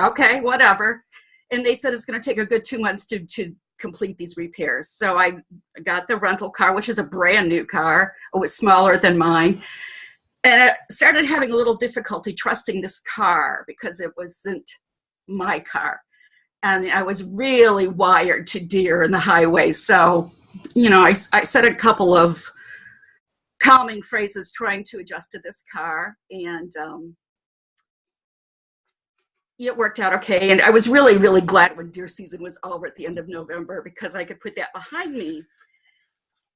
okay, whatever. And they said it's going to take a good 2 months to complete these repairs. So I got the rental car, which is a brand new car. It was smaller than mine. And I started having a little difficulty trusting this car because it wasn't my car. And I was really wired to deer in the highway. So, I said a couple of calming phrases trying to adjust to this car, and it worked out okay. And I was really, really glad when deer season was over at the end of November because I could put that behind me.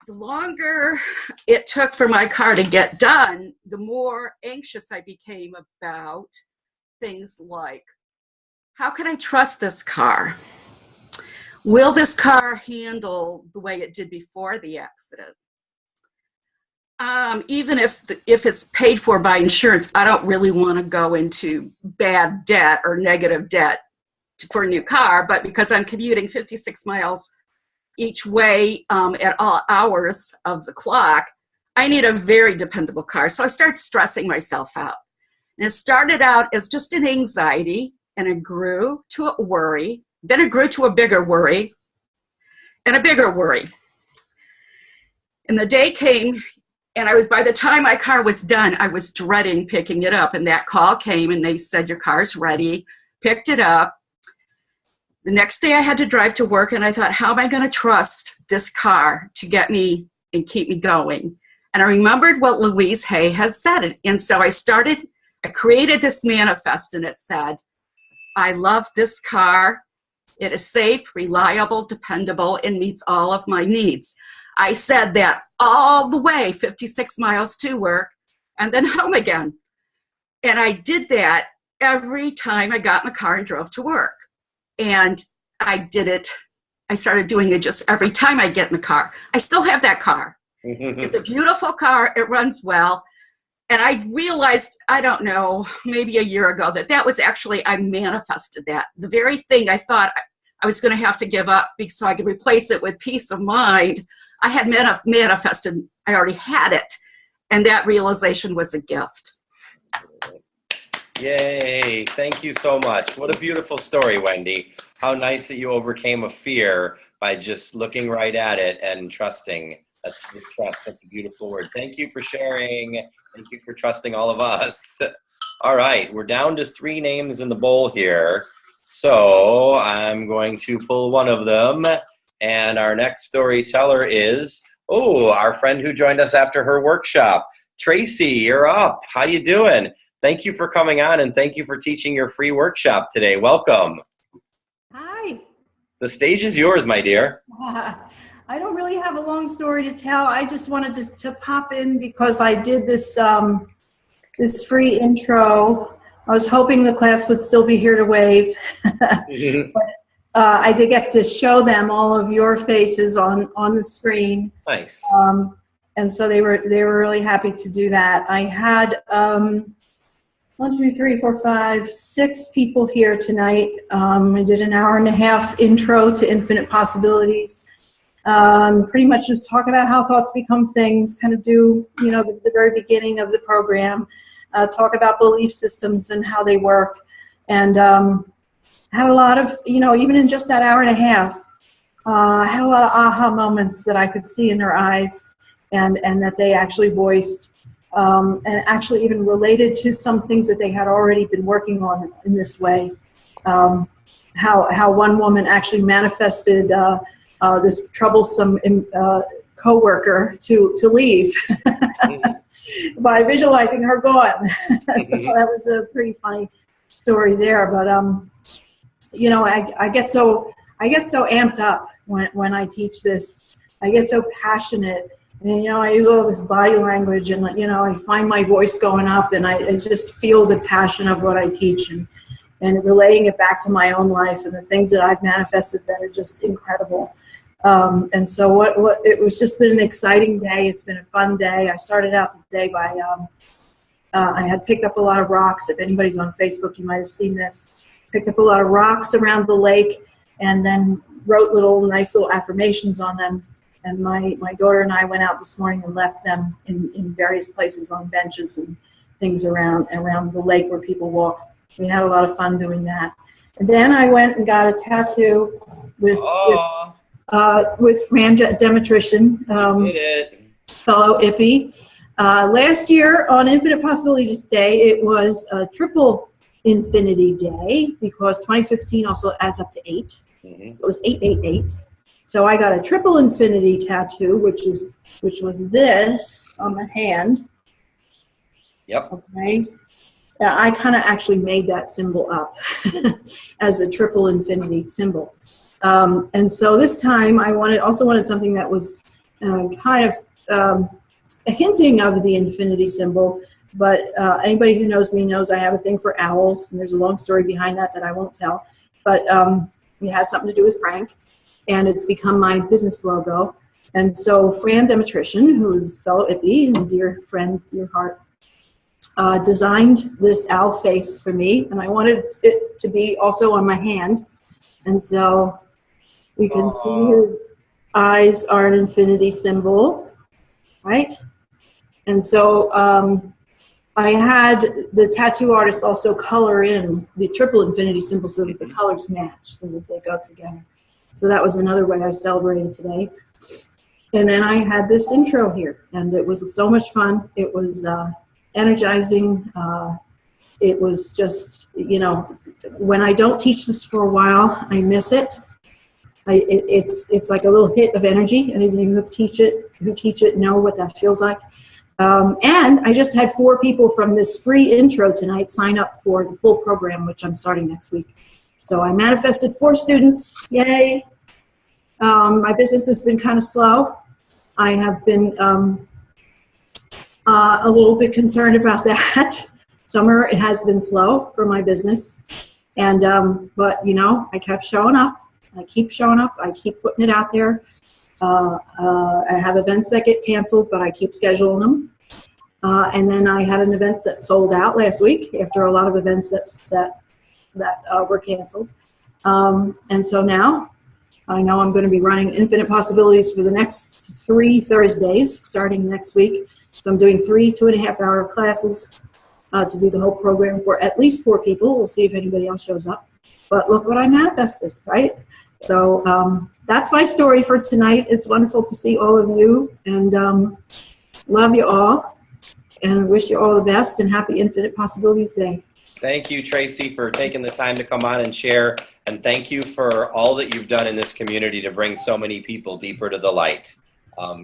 The longer it took for my car to get done, the more anxious I became about things like, how can I trust this car? Will this car handle the way it did before the accident? Even if it's paid for by insurance, I don't really want to go into bad debt or negative debt for a new car, but because I'm commuting 56 miles each way at all hours of the clock, I need a very dependable car. So I started stressing myself out. And it started out as just an anxiety, and it grew to a worry. Then it grew to a bigger worry and a bigger worry. And the day came, and by the time my car was done, I was dreading picking it up. And that call came, and they said, your car's ready. Picked it up. The next day I had to drive to work, and I thought, how am I going to trust this car to get me and keep me going? And I remembered what Louise Hay had said. And so I started I created this manifest, and it said, I love this car. It is safe, reliable, dependable, and meets all of my needs. I said that all the way, 56 miles to work, and then home again. And I did that every time I got in the car and drove to work. And I did it. I started doing it just every time I get in the car. I still have that car. It's a beautiful car. It runs well. And I realized, I don't know, maybe a year ago, that was actually, I manifested that. The very thing I thought I was going to have to give up so I could replace it with peace of mind, I had manifested, I already had it. And that realization was a gift. Yay. Thank you so much. What a beautiful story, Wendy. How nice that you overcame a fear by just looking right at it and trusting. That's trust, such a beautiful word. Thank you for sharing. Thank you for trusting all of us. All right, we're down to 3 names in the bowl here. So I'm going to pull one of them. And our next storyteller is, our friend who joined us after her workshop. Tracy, you're up. How you doing? Thank you for coming on, and thank you for teaching your free workshop today. Welcome. Hi. The stage is yours, my dear. I don't really have a long story to tell. I just wanted to pop in because I did this this free intro. I was hoping the class would still be here to wave. But, I did get to show them all of your faces on the screen. Nice. And so they were really happy to do that. I had 6 people here tonight. I did an hour-and-a-half intro to Infinite Possibilities. Pretty much just talk about how thoughts become things, kind of do, the very beginning of the program, talk about belief systems and how they work, and had a lot of, even in just that hour and a half, I had a lot of aha moments that I could see in their eyes, and that they actually voiced, and actually even related to some things that they had already been working on in this way. How one woman actually manifested this troublesome coworker to leave by visualizing her gone. So that was a pretty funny story there. But I get so amped up when I teach this. I get so passionate, and I use all this body language, and I find my voice going up, and I just feel the passion of what I teach, and relating it back to my own life and the things that I've manifested that are just incredible. And so it was just been an exciting day. It's been a fun day. I started out the day by, I had picked up a lot of rocks. If anybody's on Facebook, you might have seen this. Picked up a lot of rocks around the lake, and then wrote nice little affirmations on them. And my daughter and I went out this morning and left them in various places on benches and things around the lake where people walk. We had a lot of fun doing that. And then I went and got a tattoo with Fran Demetrician, fellow IPPY. Last year on Infinite Possibilities Day, it was a triple infinity day because 2015 also adds up to 8. So it was 888. So I got a triple infinity tattoo, which was this on the hand. Yep. Okay. I kind of actually made that symbol up as a triple infinity symbol. And so this time I also wanted something that was kind of a hinting of the infinity symbol, but anybody who knows me knows I have a thing for owls, and there's a long story behind that I won't tell, but it has something to do with Frank, and it's become my business logo. And so Fran Demetrician, who's fellow IPPY and a dear friend, dear heart, designed this owl face for me, and I wanted it to be also on my hand. And so you can see his eyes are an infinity symbol, right? And so I had the tattoo artist also color in the triple infinity symbol so that the colors match, so that they go together. So that was another way I celebrated today. And then I had this intro here, and it was so much fun. It was energizing. It was just, when I don't teach this for a while, I miss it. It's like a little hit of energy, and if you who teach it know what that feels like. And I just had 4 people from this free intro tonight sign up for the full program, which I'm starting next week. So I manifested 4 students. Yay. My business has been kind of slow. I have been a little bit concerned about that. Summer, it has been slow for my business. And, but you know, I kept showing up. I keep showing up. I keep putting it out there. I have events that get canceled, but I keep scheduling them. And then I had an event that sold out last week after a lot of events that were canceled. And so now I know I'm going to be running Infinite Possibilities for the next 3 Thursdays starting next week. So I'm doing 3 2.5-hour classes to do the whole program for at least 4 people. We'll see if anybody else shows up. But look what I manifested, right? So that's my story for tonight. It's wonderful to see all of you, and love you all, and wish you all the best, and happy Infinite Possibilities Day. Thank you, Tracy, for taking the time to come on and share, and thank you for all that you've done in this community to bring so many people deeper to the light.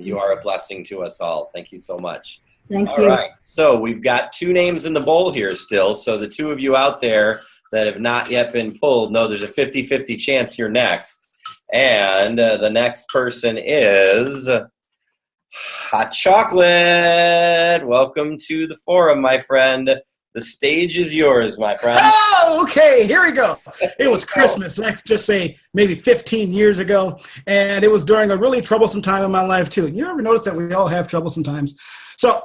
You are a blessing to us all. Thank you so much. Thank you. All right, so we've got 2 names in the bowl here still, so the 2 of you out there that have not yet been pulled, no, there's a 50-50 chance you're next. And the next person is Hot Chocolate. Welcome to the forum, my friend. The stage is yours, my friend. Oh, okay, here we go. It was Christmas, let's just say maybe 15 years ago, and it was during a really troublesome time in my life, too. You ever notice that we all have troublesome times? So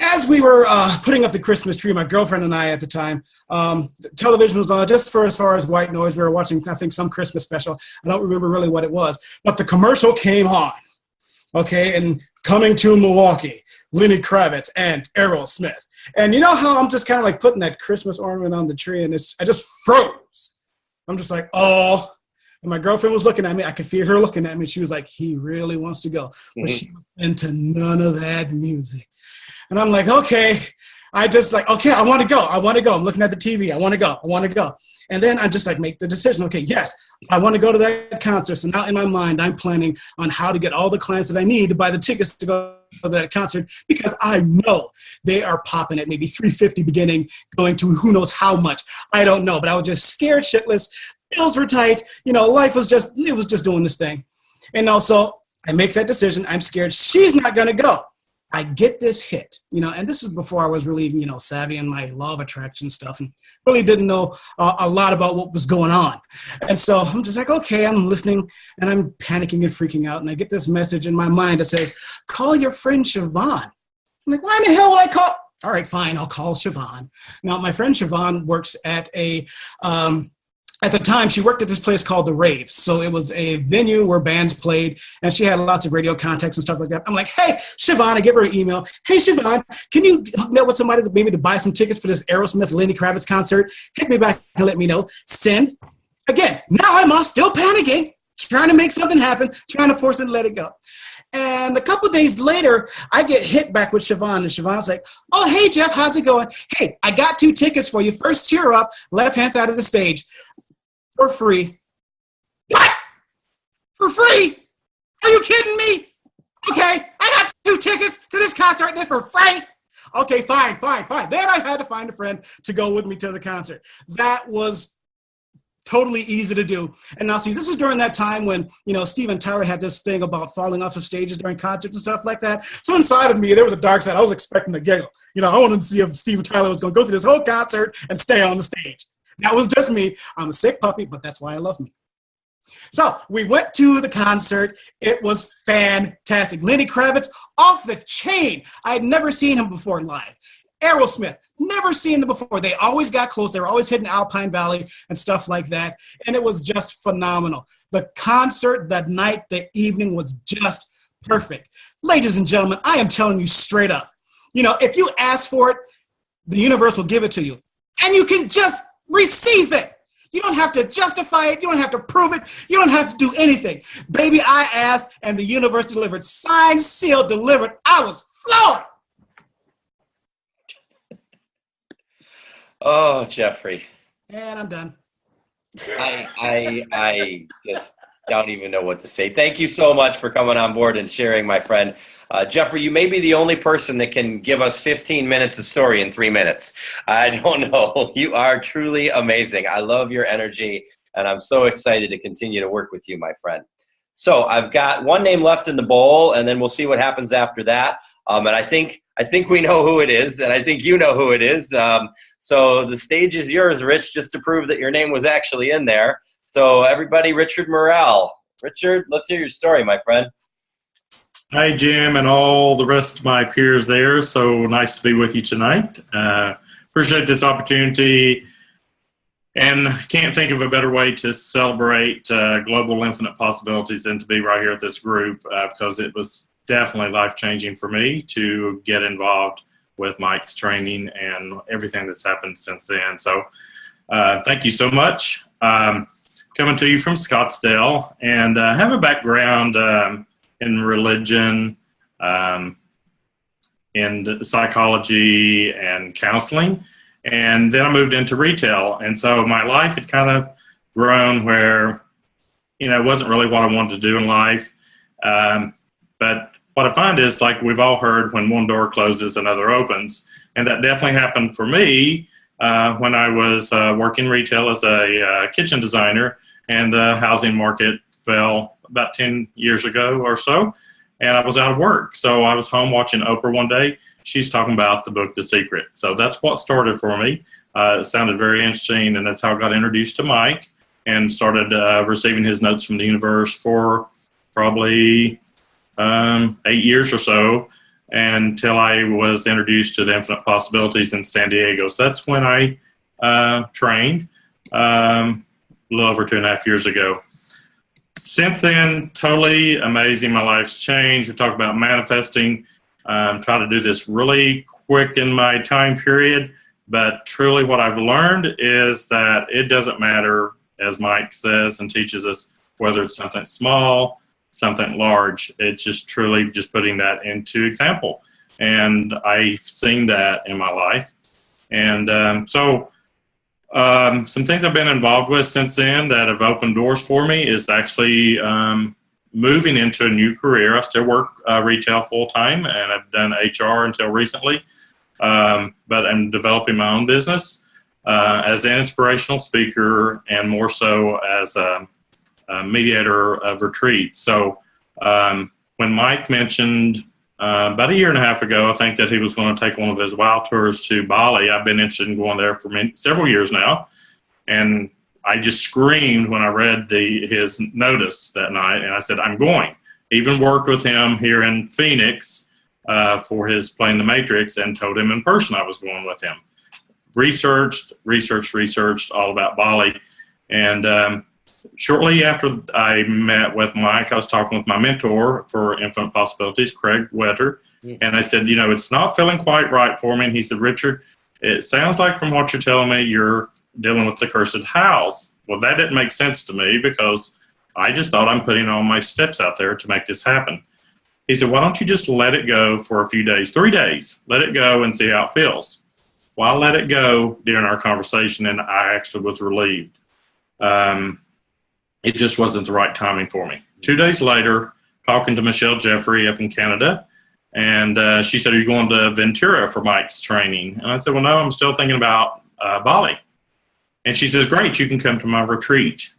as we were putting up the Christmas tree, my girlfriend and I at the time, television was on just for as far as white noise. We were watching, I think, some Christmas special. I don't remember really what it was, but the commercial came on, okay, and Coming to Milwaukee, Lenny Kravitz and Aerosmith. And you know how I'm just kind of like putting that Christmas ornament on the tree, and I just froze. I'm just like, oh. And my girlfriend was looking at me. I could feel her looking at me. She was like, he really wants to go. But she was into none of that music. And I'm like, okay. I just like, okay, I want to go. I want to go. I'm looking at the TV. I want to go. I want to go. And then I just like make the decision. Okay, yes, I want to go to that concert. So now in my mind, I'm planning on how to get all the clients that I need to buy the tickets to go to that concert, because I know they are popping at maybe $350 beginning, going to who knows how much. I don't know, but I was just scared shitless. Bills were tight. You know, life was just, it was just doing this thing. And also I make that decision. I'm scared she's not going to go. I get this hit, you know, and this is before I was really, you know, savvy in my law of attraction stuff, and really didn't know a lot about what was going on. And so I'm just like, okay, I'm listening, and I'm panicking and freaking out, and I get this message in my mind that says, call your friend Siobhan. I'm like, why in the hell would I call? All right, fine, I'll call Siobhan. Now, my friend Siobhan works at at the time, she worked at this place called The Raves. So it was a venue where bands played, and she had lots of radio contacts and stuff like that. I'm like, hey, Siobhan, I give her an email. Hey, Siobhan, can you hook me up with somebody maybe to buy some tickets for this Aerosmith Lenny Kravitz concert? Hit me back and let me know. Send. Again, now I'm off, still panicking, trying to make something happen, trying to force it and let it go. And a couple days later, I get hit back with Siobhan, and Siobhan's like, oh, hey, Jeff, how's it going? Hey, I got 2 tickets for you. First cheer up, left-hand side of the stage. For free. What? For free? Are you kidding me? Okay, I got 2 tickets to this concert and it's for free. Okay, fine. Then I had to find a friend to go with me to the concert. That was totally easy to do. And now, see, this was during that time when, you know, Steven Tyler had this thing about falling off of stages during concerts and stuff like that. So inside of me, there was a dark side. I was expecting to giggle. You know, I wanted to see if Steven Tyler was going to go through this whole concert and stay on the stage. That was just me. I'm a sick puppy, but that's why I love me. So we went to the concert. It was fantastic. Lenny Kravitz, off the chain. I had never seen him before live. Aerosmith, never seen them before. They always got close. They were always hitting Alpine Valley and stuff like that. And it was just phenomenal. The concert, that night, the evening was just perfect. Ladies and gentlemen, I am telling you straight up, you know, if you ask for it, the universe will give it to you. And you can just receive it. You don't have to justify it. You don't have to prove it. You don't have to do anything. Baby, I asked and the universe delivered. Signed, sealed, delivered. I was floored. Oh, Jeffrey. And I'm done. I just, Don't even know what to say. Thank you so much for coming on board and sharing, my friend. Jeffrey, you may be the only person that can give us 15 minutes of story in 3 minutes. I don't know. You are truly amazing. I love your energy, and I'm so excited to continue to work with you, my friend. So I've got one name left in the bowl, and then we'll see what happens after that. And I think we know who it is, and I think you know who it is. So the stage is yours, Rich, just to prove that your name was actually in there. So everybody, Richard Morrell. Richard, let's hear your story, my friend. Hi, Jim, and all the rest of my peers there. So nice to be with you tonight. Appreciate this opportunity, and can't think of a better way to celebrate Global Infinite Possibilities than to be right here at this group, because it was definitely life-changing for me to get involved with Mike's training and everything that's happened since then. So thank you so much. Coming to you from Scottsdale, and have a background in religion, in psychology and counseling. And then I moved into retail. And so my life had kind of grown where, it wasn't really what I wanted to do in life. But what I find is, like we've all heard, when one door closes, another opens. And that definitely happened for me when I was working retail as a kitchen designer, and the housing market fell about 10 years ago or so, and I was out of work. So I was home watching Oprah one day. She's talking about the book, The Secret. So that's what started for me. It sounded very interesting, and that's how I got introduced to Mike and started receiving his notes from the universe for probably 8 years or so, until I was introduced to the Infinite Possibilities in San Diego. So that's when I trained a little over 2.5 years ago. Since then, totally amazing. My life's changed. We talk about manifesting. Try to do this really quick in my time period, but truly what I've learned is that it doesn't matter, as Mike says and teaches us, whether it's something small, something large. It's just truly just putting that into example. And I've seen that in my life. And some things I've been involved with since then that have opened doors for me is actually moving into a new career. I still work retail full-time, and I've done HR until recently, but I'm developing my own business as an inspirational speaker, and more so as a mediator of retreats. So when Mike mentioned about 1.5 years ago, I think, that he was going to take one of his wild tours to Bali, I've been interested in going there for several years now. And I just screamed when I read his notice that night, and I said, I'm going. Even worked with him here in Phoenix for his Playing the Matrix, and told him in person I was going with him. Researched all about Bali. And shortly after I met with Mike, I was talking with my mentor for Infinite Possibilities, Craig Wetter, and I said, it's not feeling quite right for me. And he said, Richard, it sounds like from what you're telling me, you're dealing with the cursed house. Well, that didn't make sense to me, because I just thought I'm putting all my steps out there to make this happen. He said, why don't you just let it go for a few days, 3 days, let it go and see how it feels. Well, I let it go during our conversation, and I actually was relieved. It just wasn't the right timing for me. 2 days later, talking to Michelle Jeffrey up in Canada, and she said, are you going to Ventura for Mike's training? And I said, well, no, I'm still thinking about Bali. And she says, great, you can come to my retreat.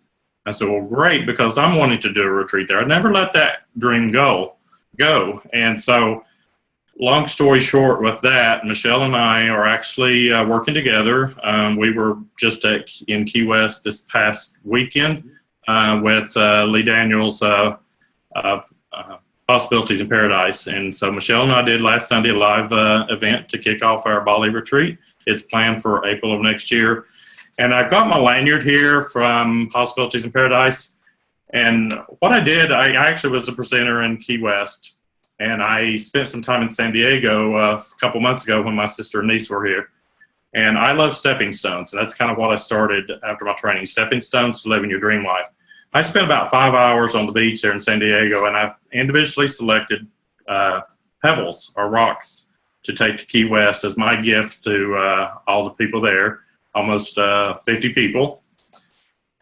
I said, well, great, because I'm wanting to do a retreat there. I never let that dream go. And so, long story short with that, Michelle and I are actually working together. We were just in Key West this past weekend with Lee Daniels' Possibilities in Paradise. And so Michelle and I did last Sunday a live event to kick off our Bali retreat. It's planned for April of next year. And I've got my lanyard here from Possibilities in Paradise. And what I did, I actually was a presenter in Key West. And I spent some time in San Diego a couple months ago when my sister and niece were here. And I love stepping stones. And that's kind of what I started after my training, stepping stones to living your dream life. I spent about 5 hours on the beach there in San Diego, and I individually selected pebbles or rocks to take to Key West as my gift to all the people there, almost 50 people.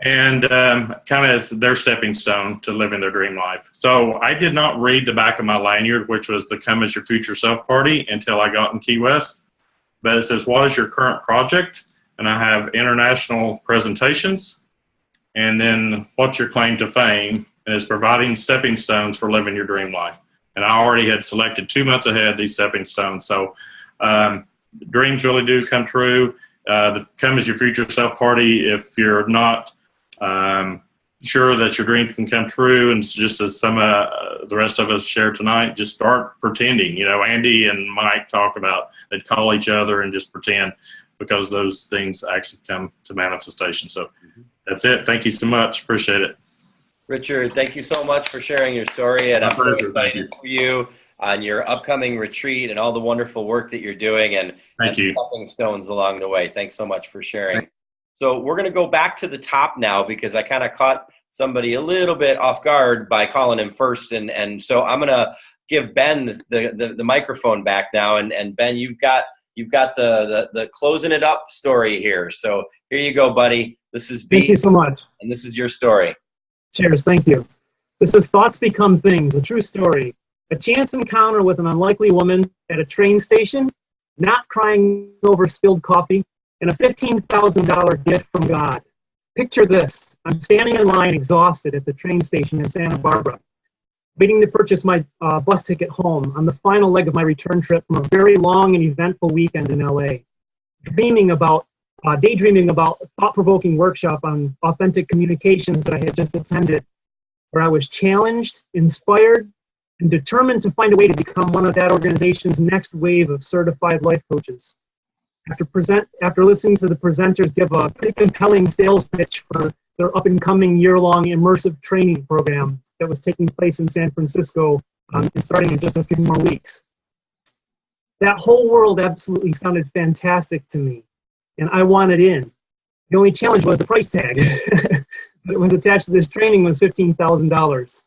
and kind of as their stepping stone to living their dream life. So I did not read the back of my lanyard, which was the Come As Your Future Self party, until I got in Key West. But it says, what is your current project? And I have international presentations. And then what's your claim to fame? And it's providing stepping stones for living your dream life. And I already had selected 2 months ahead these stepping stones. So dreams really do come true. The Come As Your Future Self party, if you're not sure that your dreams can come true, and just as some the rest of us share tonight, just start pretending. You know, Andy and Mike talk about they'd call each other and just pretend, because those things actually come to manifestation. So that's it. Thank you so much. Appreciate it. Richard, thank you so much for sharing your story, and I'm so excited for you on your upcoming retreat and all the wonderful work that you're doing, and stepping stones along the way. Thanks so much for sharing. So we're going to go back to the top now, because I kind of caught somebody a little bit off guard by calling him first, and so I'm going to give Ben the microphone back now, and Ben, you've got the closing it up story here. So here you go, buddy. This is B. Thank you so much. And this is your story. Cheers. Thank you. This is Thoughts Become Things, a true story. A chance encounter with an unlikely woman at a train station, not crying over spilled coffee, and a $15,000 gift from God. Picture this. I'm standing in line exhausted at the train station in Santa Barbara, waiting to purchase my bus ticket home on the final leg of my return trip from a very long and eventful weekend in LA. Daydreaming about a thought-provoking workshop on authentic communications that I had just attended, where I was challenged, inspired, and determined to find a way to become one of that organization's next wave of certified life coaches. After listening to the presenters give a pretty compelling sales pitch for their up-and-coming year-long immersive training program that was taking place in San Francisco and starting in just a few more weeks. That whole world absolutely sounded fantastic to me, and I wanted in. The only challenge was the price tag that was attached to this training was $15,000.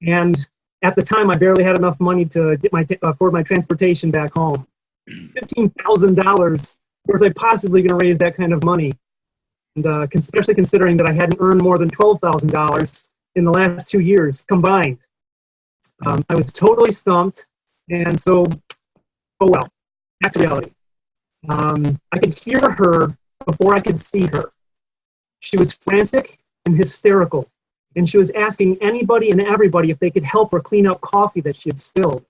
And at the time, I barely had enough money to get afford my transportation back home. $15,000, where was I possibly going to raise that kind of money? And especially considering that I hadn't earned more than $12,000 in the last 2 years combined. I was totally stumped, and so, oh well, back to reality. I could hear her before I could see her. She was frantic and hysterical, and she was asking anybody and everybody if they could help her clean up coffee that she had spilled.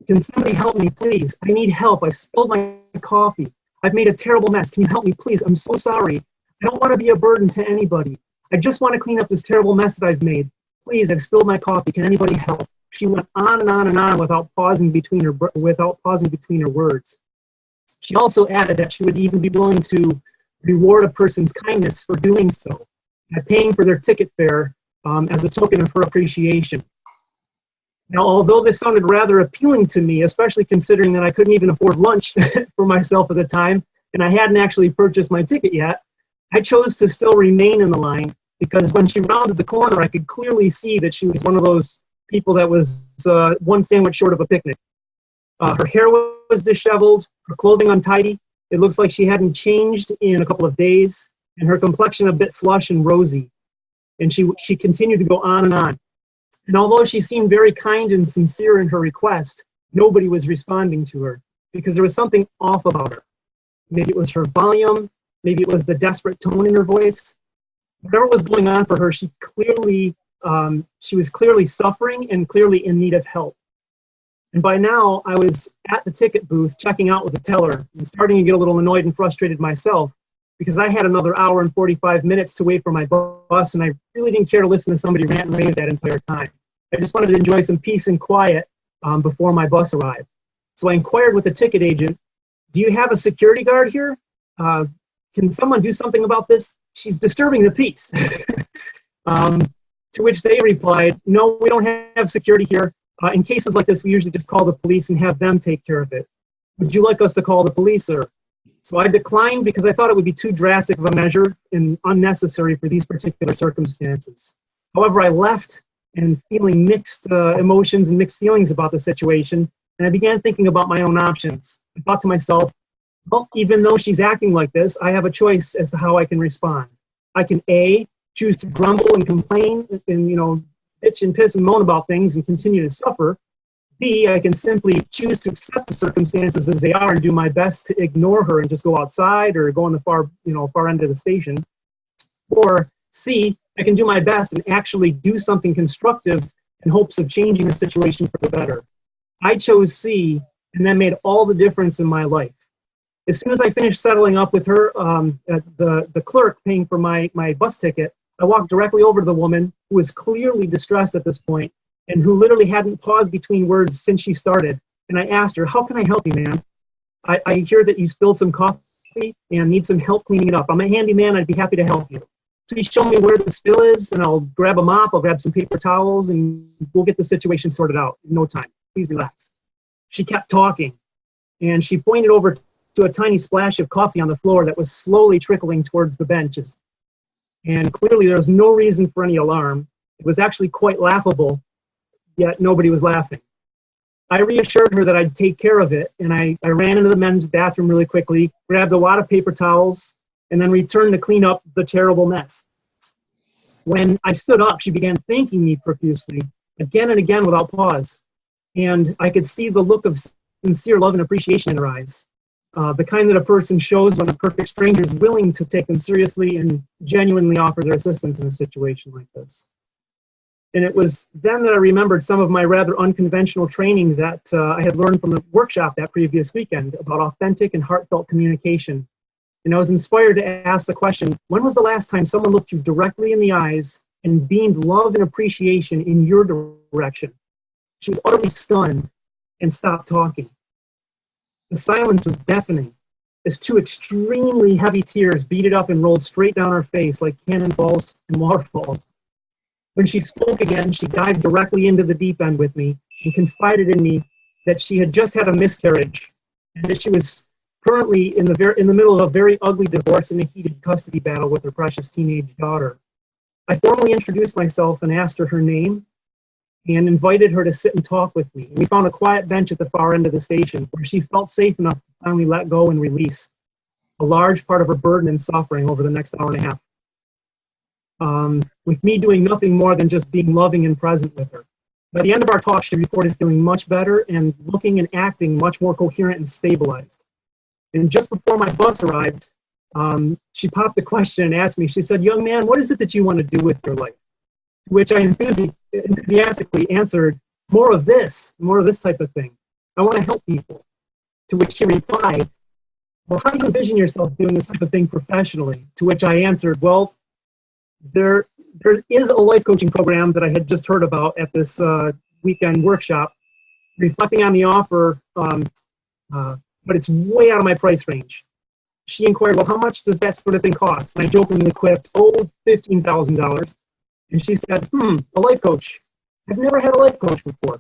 Can somebody help me, please? I need help. I've spilled my coffee. I've made a terrible mess. Can you help me, please? I'm so sorry. I don't want to be a burden to anybody. I just want to clean up this terrible mess that I've made. Please, I've spilled my coffee. Can anybody help? She went on and on and on without pausing between her words. She also added that she would even be willing to reward a person's kindness for doing so, by paying for their ticket fare as a token of her appreciation. Now, although this sounded rather appealing to me, especially considering that I couldn't even afford lunch for myself at the time, and I hadn't actually purchased my ticket yet, I chose to still remain in the line, because when she rounded the corner, I could clearly see that she was one of those people that was one sandwich short of a picnic. Her hair was disheveled, her clothing untidy. It looks like she hadn't changed in a couple of days, and her complexion a bit flush and rosy. And she continued to go on and on. And although she seemed very kind and sincere in her request, nobody was responding to her, because there was something off about her. Maybe it was her volume, maybe it was the desperate tone in her voice. Whatever was going on for her, she was clearly suffering and clearly in need of help. And by now, I was at the ticket booth checking out with the teller and starting to get a little annoyed and frustrated myself, because I had another hour and 45 minutes to wait for my bus, and I really didn't care to listen to somebody rant and rave that entire time. I just wanted to enjoy some peace and quiet before my bus arrived. So I inquired with the ticket agent, do you have a security guard here? Can someone do something about this? She's disturbing the peace. To which they replied, no, we don't have security here. In cases like this, we usually just call the police and have them take care of it. Would you like us to call the police, sir? So I declined, because I thought it would be too drastic of a measure and unnecessary for these particular circumstances. However, I left and feeling mixed emotions and mixed feelings about the situation, and I began thinking about my own options. I thought to myself, well, even though she's acting like this, I have a choice as to how I can respond. I can A, choose to grumble and complain and, bitch and piss and moan about things and continue to suffer. B, I can simply choose to accept the circumstances as they are and do my best to ignore her and just go outside or go on the far end of the station. Or C, I can do my best and actually do something constructive in hopes of changing the situation for the better. I chose C, and that made all the difference in my life. As soon as I finished settling up with her, the clerk paying for my bus ticket, I walked directly over to the woman who was clearly distressed at this point and who literally hadn't paused between words since she started. And I asked her, how can I help you, ma'am? I hear that you spilled some coffee and need some help cleaning it up. I'm a handyman. I'd be happy to help you. Please show me where the spill is, and I'll grab a mop, I'll grab some paper towels, and we'll get the situation sorted out in no time. Please relax. She kept talking, and she pointed over to a tiny splash of coffee on the floor that was slowly trickling towards the benches. And clearly there was no reason for any alarm. It was actually quite laughable, yet nobody was laughing. I reassured her that I'd take care of it, and I ran into the men's bathroom really quickly, grabbed a lot of paper towels, and then returned to clean up the terrible mess. When I stood up, she began thanking me profusely, again and again without pause. And I could see the look of sincere love and appreciation in her eyes, the kind that a person shows when a perfect stranger is willing to take them seriously and genuinely offer their assistance in a situation like this. And it was then that I remembered some of my rather unconventional training that I had learned from the workshop that previous weekend about authentic and heartfelt communication. And I was inspired to ask the question, when was the last time someone looked you directly in the eyes and beamed love and appreciation in your direction? She was utterly stunned and stopped talking. The silence was deafening as two extremely heavy tears beaded up and rolled straight down her face like cannonballs and waterfalls. When she spoke again, she dived directly into the deep end with me and confided in me that she had just had a miscarriage and that she was currently in the middle of a very ugly divorce and a heated custody battle with her precious teenage daughter. I formally introduced myself and asked her name and invited her to sit and talk with me. We found a quiet bench at the far end of the station where she felt safe enough to finally let go and release a large part of her burden and suffering over the next hour and a half. With me doing nothing more than just being loving and present with her. By the end of our talk, she reported feeling much better and looking and acting much more coherent and stabilized. And just before my bus arrived, she popped the question and asked me, she said, young man, what is it that you want to do with your life? To which I enthusiastically answered, more of this type of thing. I want to help people. To which she replied, well, how do you envision yourself doing this type of thing professionally? To which I answered, well, there is a life coaching program that I had just heard about at this weekend workshop, reflecting on the offer, but it's way out of my price range. She inquired, well, how much does that sort of thing cost? And I jokingly quipped, $15,000. And she said, a life coach. I've never had a life coach before.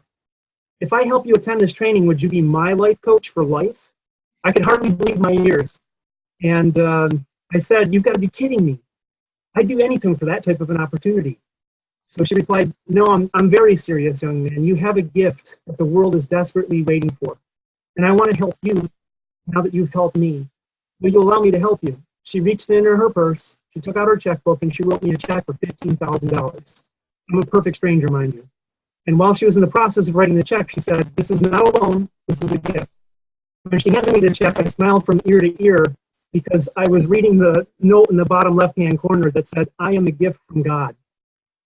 If I help you attend this training, would you be my life coach for life? I could hardly believe my ears. And I said, you've got to be kidding me. I'd do anything for that type of an opportunity. So she replied, no, I'm very serious, young man. You have a gift that the world is desperately waiting for. And I want to help you now that you've helped me. Will you allow me to help you? She reached into her purse, she took out her checkbook, and she wrote me a check for $15,000. I'm a perfect stranger, mind you. And while she was in the process of writing the check, she said, this is not a loan, this is a gift. When she handed me the check, I smiled from ear to ear because I was reading the note in the bottom left-hand corner that said, I am a gift from God.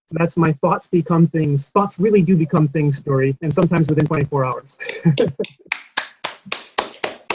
So that's my thoughts become things. Thoughts really do become things story, and sometimes within 24 hours.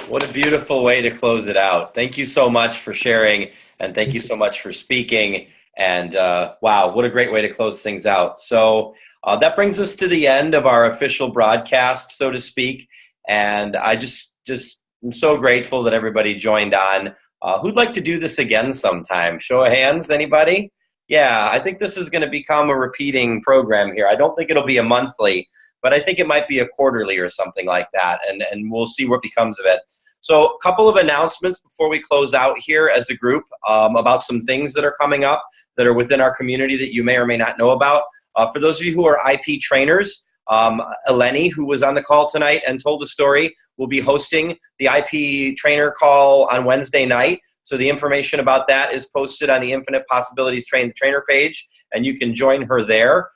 What a beautiful way to close it out. Thank you so much for sharing, and thank you so much for speaking. And wow, what a great way to close things out. So that brings us to the end of our official broadcast, so to speak. And I just am so grateful that everybody joined on. Who'd like to do this again sometime? Show of hands, anybody? Yeah, I think this is going to become a repeating program here. I don't think it'll be a monthly, but I think it might be a quarterly or something like that, and we'll see what becomes of it. So a couple of announcements before we close out here as a group about some things that are coming up that are within our community that you may or may not know about. For those of you who are IP trainers, Eleni, who was on the call tonight and told a story, will be hosting the IP trainer call on Wednesday night. So the information about that is posted on the Infinite Possibilities Train the Trainer page, and you can join her there.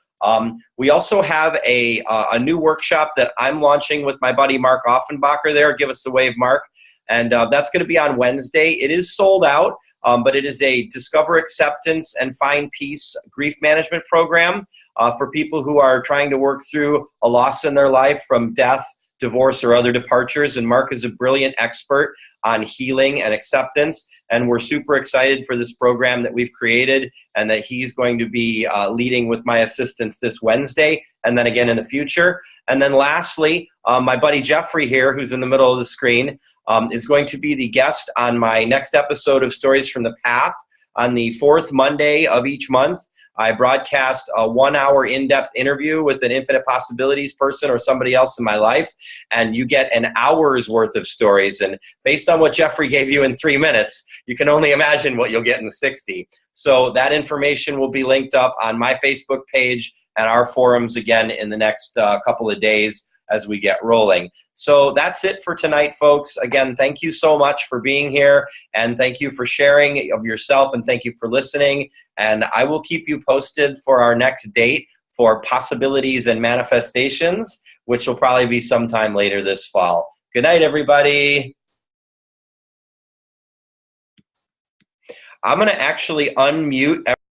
We also have a new workshop that I'm launching with my buddy Mark Offenbacher there. Give us a wave, Mark. And that's going to be on Wednesday. It is sold out, but it is a Discover Acceptance and Find Peace grief management program for people who are trying to work through a loss in their life from death, divorce, or other departures. And Mark is a brilliant expert on healing and acceptance. And we're super excited for this program that we've created and that he's going to be leading with my assistance this Wednesday and then again in the future. And then lastly, my buddy Jeffrey here, who's in the middle of the screen, is going to be the guest on my next episode of Stories from the Path on the 4th Monday of each month. I broadcast a 1-hour in-depth interview with an Infinite Possibilities person or somebody else in my life, and you get an hour's worth of stories. And based on what Jeffrey gave you in 3 minutes, you can only imagine what you'll get in 60. So that information will be linked up on my Facebook page and our forums again in the next couple of days as we get rolling. So that's it for tonight, folks. Again, thank you so much for being here, and thank you for sharing of yourself, and thank you for listening. And I will keep you posted for our next date for Possibilities and Manifestations, which will probably be sometime later this fall. Good night, everybody. I'm going to actually unmute